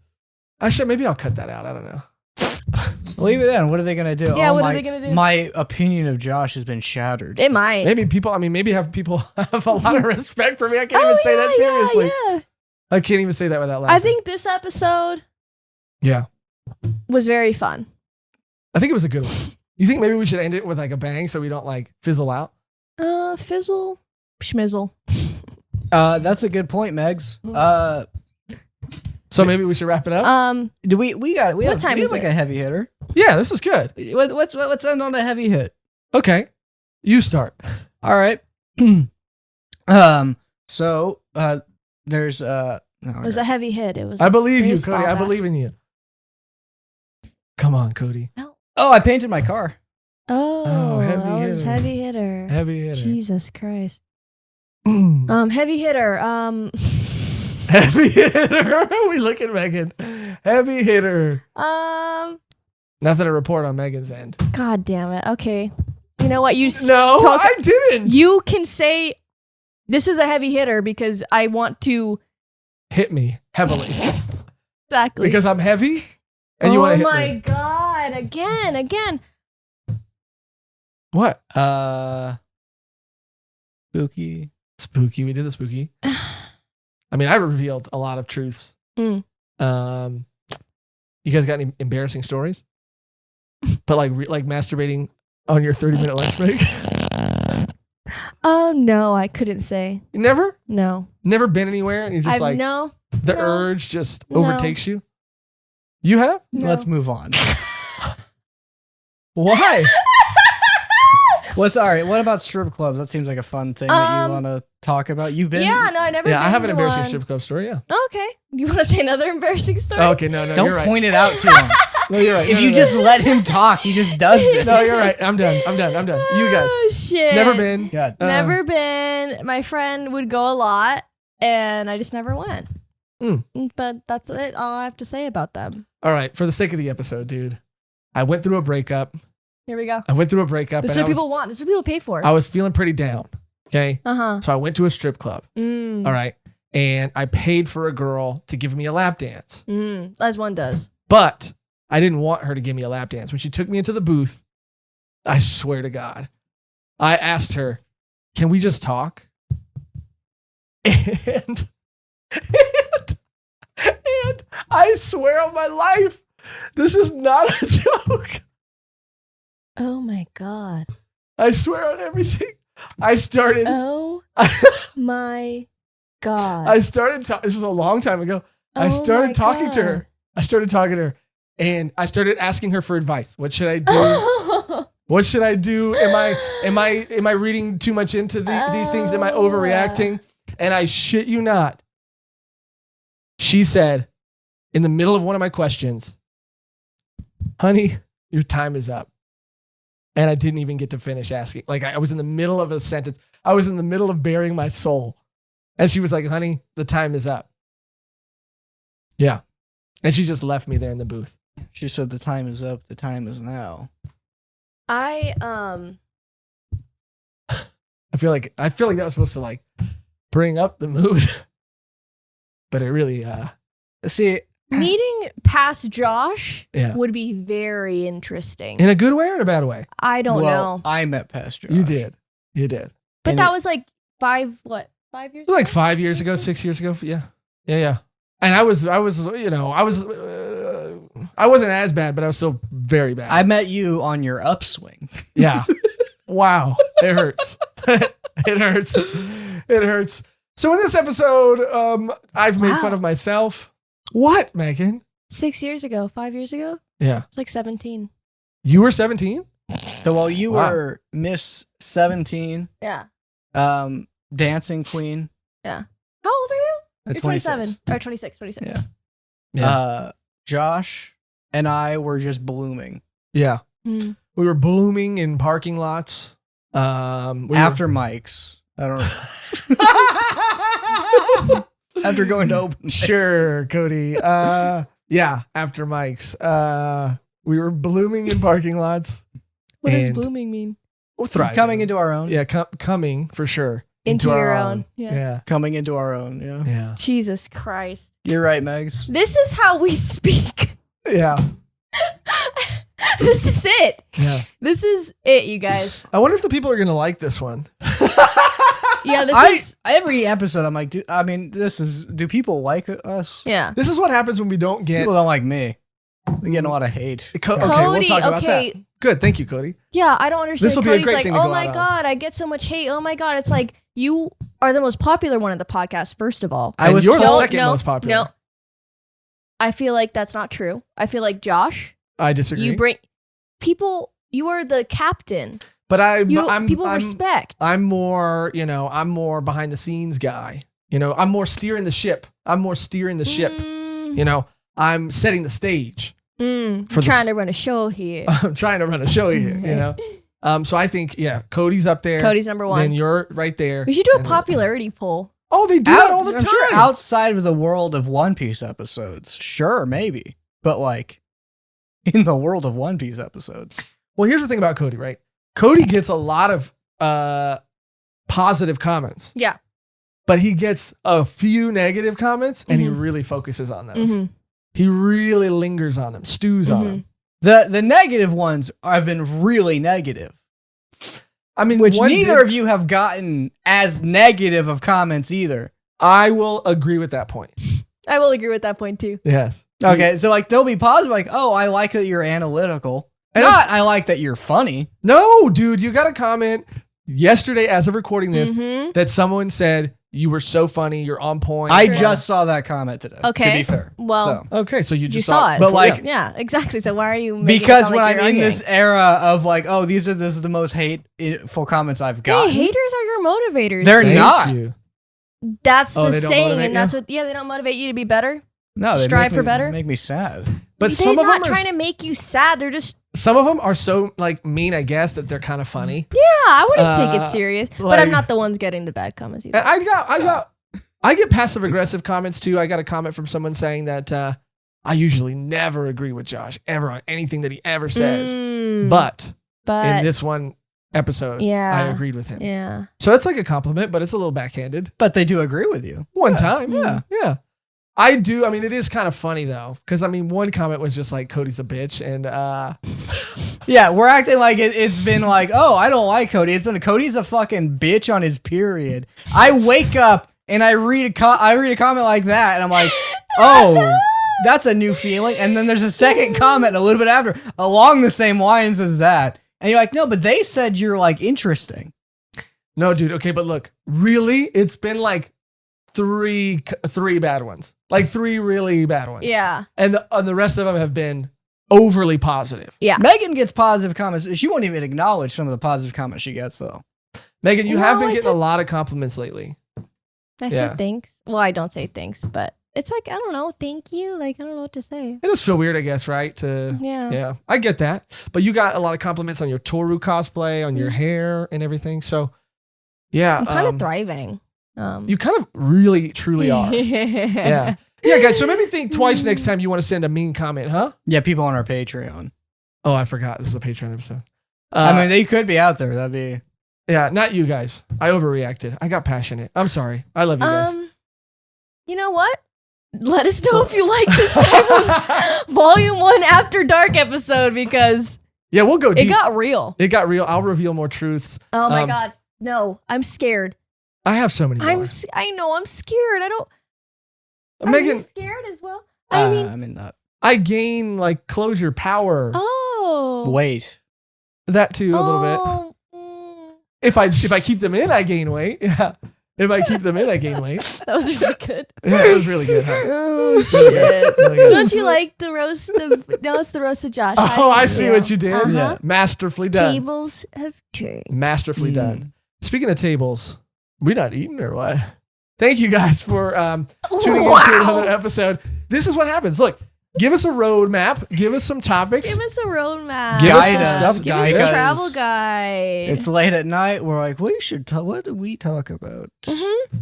Actually, maybe I'll cut that out. I don't know. Leave it in. What are they gonna do? Yeah, what my, are they gonna do? My opinion of Josh has been shattered. It might. Maybe people have people have a lot of respect for me. I can't even say that seriously. Yeah. I can't even say that without laughing. I think this episode Yeah. was very fun. I think it was a good one. You think maybe we should end it with like a bang so we don't like fizzle out? Fizzle, schmizzle. That's a good point, Megs. So maybe we should wrap it up? Do we have time is like it? a heavy hitter? Yeah, this is good. Let's end on a heavy hit. Okay. You start. All right. So there's no, It was a heavy hit. It was. I believe you, baseball Cody. I bat. believe in you. Come on, Cody. Oh, I painted my car. Oh, heavy that was hitter. heavy hitter. Heavy hitter. Jesus Christ. Heavy Heavy hitter. hitter. We look at Megan. Heavy hitter. Nothing to report on Megan's end. God damn it. Okay. You know what? No, I didn't. You can say this is a heavy hitter because I want to Hit me heavily exactly. because I'm heavy and you want to hit Oh my me. god! Again. What? Spooky. Spooky. We did the spooky. I mean, I revealed a lot of truths. Mm. You guys got any embarrassing stories? But like masturbating on your 30-minute lunch break? No, I couldn't say Never? no. Never been anywhere and you're just like no. the no. urge just No. overtakes you? You have? No. Let's move on. Why? What's all right? What about strip clubs? That seems like a fun thing that you want to talk about. You've been. Yeah, no, I never. Yeah, I have an been to embarrassing one. strip club story, yeah. Okay, you want to say another embarrassing story? Oh, okay, no, Don't you're right. point it out to him. No, you're right. If No, you no, just let him talk, he just does this. No, you're right. I'm done. You guys. Oh shit. Never been. God. Never been. My friend would go a lot, and I just never went. But that's it. All I have to say about them. All right, for the sake of the episode, dude. I went through a breakup. Here we go. This is what people want. This is what people pay for. I was feeling pretty down. Okay. Uh-huh. So I went to a strip club. Mm. All right. And I paid for a girl to give me a lap dance. As one does. But I didn't want her to give me a lap dance. When she took me into the booth, I swear to God, I asked her, can we just talk? And I swear on my life, this is not a joke. Oh my god. I swear on everything. I started. Oh my god. I started. This was a long time ago. I Oh started my talking to God. her. I started talking to her, And I started asking her for advice. What should I do? What should I do? Am I reading too much into these things? Am I overreacting? And I shit you not. She said, in the middle of one of my questions, honey, your time is up. And I didn't even get to finish asking. Like I was in the middle of a sentence. I was in the middle of bearing my soul. And she was like, honey, the time is up. Yeah. And she just left me there in the booth. She said the time is up. The time is now. I feel like that was supposed to like bring up the mood. But it really see, meeting past Josh Yeah. would be very interesting. in a good way or in a bad way? I don't know. I met past Josh. You did. But and that was like 5 years It was like ago? 5 years ago, 6 years ago. Yeah. And I wasn't as bad, but I was still very bad. I met you on your upswing. Yeah. Wow. It hurts. It hurts. It hurts. So in this episode, I've made fun of myself. What, Megan? 6 years ago, 5 years ago? Yeah. It's like 17. You were 17? So while you Wow. were Miss 17, Yeah. dancing queen, How old are you? at You're 26. 27. Or 26. Yeah. Yeah. Josh and I were just blooming. Yeah. Mm. We were blooming in parking lots. After Mike's. I don't know. After going to open mics. Sure, Cody. Yeah, after Mike's. We were blooming in parking lots. What does And- blooming mean? Thriving. Coming into our own. Yeah, coming for sure. Into our your own. Yeah. Yeah. Coming into our own, yeah. Yeah. Jesus Christ. You're right, Megs. This is how we speak. Yeah. This is it. Yeah. This is it, you guys. I wonder if the people are going to like this one. Yeah, this is. Every episode I'm like, do people like us? Yeah. This is what happens when we don't get. People don't like me. We get a lot of hate. Okay, we'll Cody, talk about okay. that. Good. Thank you, Cody. Yeah, I don't understand. This'll be a Cody's great like, thing to oh go my out on." God, I get so much hate. Oh my God. It's like, you are the most popular one of the podcast, first of all. I And was you're the told- second most popular. No. I feel like that's not true. I feel like Josh, I disagree. you bring people, you are the captain. but I'm People respect. I'm more, I'm more behind the scenes guy. I'm more steering the ship. Mm, I'm setting the stage. for trying to run a show here. I'm trying to run a show here, So I think, Cody's up there. Cody's number one. Then you're right there. We should do a And- popularity poll. Oh, they do that all the I'm time. sure outside of the world of One Piece episodes, sure, maybe. But like in the world of One Piece episodes. Well, here's the thing about Cody, right? Cody gets a lot of positive comments, Yeah. but he gets a few negative comments and he Mhm. really focuses on those. Mm-hmm. He really lingers on them, stews on them. The negative ones have been really negative. I mean, Which one neither did- of you have gotten as negative of comments either. I will agree with that point. I will agree with that point too. Yes. Okay, so like they'll be positive, like, oh, I like that you're analytical. And Not I like that you're funny. No, dude, you got a comment yesterday as of recording this Mhm. that someone said you were so funny, you're on point. I just saw that comment today. Okay. To be fair. Well, So. Okay, so you you just saw it. But like Yeah, exactly. So why are you making it because sound when like I'm you're in arguing? this era of like, oh, this is the most hateful comments I've Hey, gotten. haters are your motivators. They're Thank not. you. That's Oh, the they don't saying, motivate and that's you? what. Yeah, they don't motivate you to be better. No, they Strive make for me- better? Make me sad. But They're some of not them trying to make you sad. They're just. some of them are so like mean, I guess, that they're kind of funny. Yeah, I wouldn't take it serious. But I'm like- not the ones getting the bad comments either. And I get passive aggressive comments too. I got a comment from someone saying that I usually never agree with Josh ever on anything that he ever says, Mm, but but in this one episode, Yeah. I agreed with him. yeah. So it's like a compliment, but it's a little backhanded. But they do agree with you. One Yeah, time, yeah. yeah. I do. I mean, it is kind of funny though, because I mean, one comment was just like Cody's a bitch, and Yeah, we're acting like it's been like, oh, I don't like Cody. It's been Cody's a fucking bitch on his period. I wake up and I read a comment like that, and I'm like, oh, that's a new feeling. And then there's a second comment a little bit after along the same lines as that, and you're like, no, but they said you're like interesting. no, dude. Okay, but look, really, it's been like three bad ones, like three really bad ones. Yeah. And the rest of them have been overly positive. Yeah. Megan gets positive comments. She won't even acknowledge some of the positive comments she gets, though. Megan, you have been I getting said- a lot of compliments lately. I said thanks. Well, I don't say thanks, but it's like, I don't know, thank you. Like, I don't know what to say. It does feel weird, I guess, right? Yeah, I get that. But you got a lot of compliments on your Toru cosplay, on your hair and everything. So, yeah. I'm kind of thriving. You kind of really, truly are. Yeah. Yeah, guys. So maybe think twice next time you want to send a mean comment, huh? Yeah, people on our Patreon. Oh, I forgot. This is a Patreon episode. I mean, they could be out there. That'd be... Yeah, not you guys. I overreacted. I got passionate. I'm sorry. I love you guys. You know what? Let us know if you like this type of Volume 1 After Dark episode because yeah, we'll go deep. it got real. It got real. I'll reveal more truths. Oh my God. No, I'm scared. I have so many more. I know, I'm scared. Megan, I'm scared as well. I mean, not. I gain like closure power. Oh. Wait. That too, a little bit. If I keep them in, I gain weight. Yeah. If I keep them in, I gain weight. That was really good. Yeah, it was really good, huh? Oh, shit. Really good. Don't you like the roast of... No, it's the roast of Josh. Oh, I see what you did. Uh-huh. Yeah. Masterfully done. Tables have turned. Masterfully done. Speaking of tables, we not eating or what? Thank you guys for tuning into another episode. This is what happens. Look, give us a roadmap. Give us some topics. Give us a roadmap. Give us Guide some us. stuff. Give us Guide a us. travel guide. It's late at night. We're like, we should talk. What do we talk about? Mm-hmm.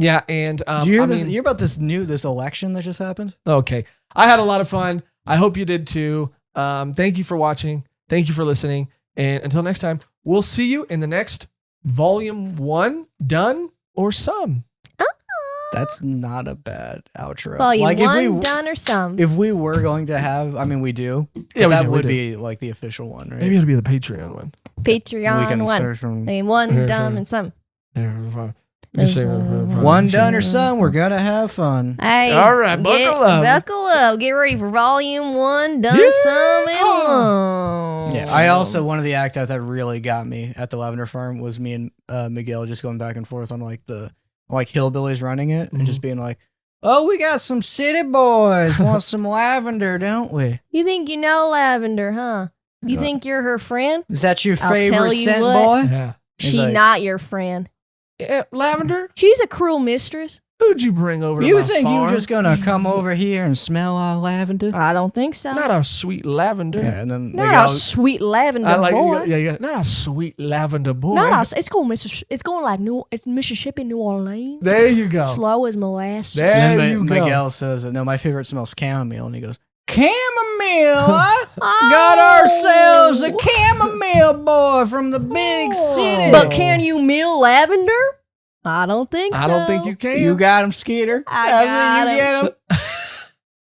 Yeah, and Did you hear this? You hear about this election that just happened? Okay. I had a lot of fun. I hope you did too. Thank you for watching. Thank you for listening. And until next time, we'll see you in the next Volume 1, Done or Some. That's not a bad outro. Volume like 1, Done or Some. If we were going to have, I mean, we do. Yeah, that we would do. be like the official one, right? Maybe it'll be the Patreon one. Patreon we can 1. start from Volume 1, Done and Some. one done or some. We're gonna have fun. Hey, All right, buckle up. Buckle up. Get ready for Volume 1, Done, Some, and One. Yeah, I also one of the act out that really got me at the Lavender Farm was me and Miguel just going back and forth on like the hillbillies running it and just being like, "Oh, we got some city boys want some lavender, don't we? You think you know Lavender, huh? You think you're her friend? Is that your I'll tell favorite you scent, what. boy?" Yeah. He's She like- not your friend. Lavender, She's a cruel mistress. who'd you bring over to You my think farm? you just gonna come over here and smell our lavender? I don't think so. Not a sweet lavender. Yeah, and then Not Miguel, a sweet lavender I like boy. yeah. Not a sweet lavender boy. It's going like it's Mississippi, New Orleans. There you go. Slow as molasses. There and then you go. Miguel says, "No, my favorite smells chamomile," and he goes, "Chamomile? Got ourselves a chamomile boy from the big city." But can you mill lavender? I don't think so. I don't think you can. You got him, Skeeter. I That's got it, you get him.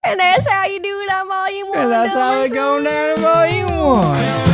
And that's how you do it on Volume 1. And that's how it go down to Volume 1.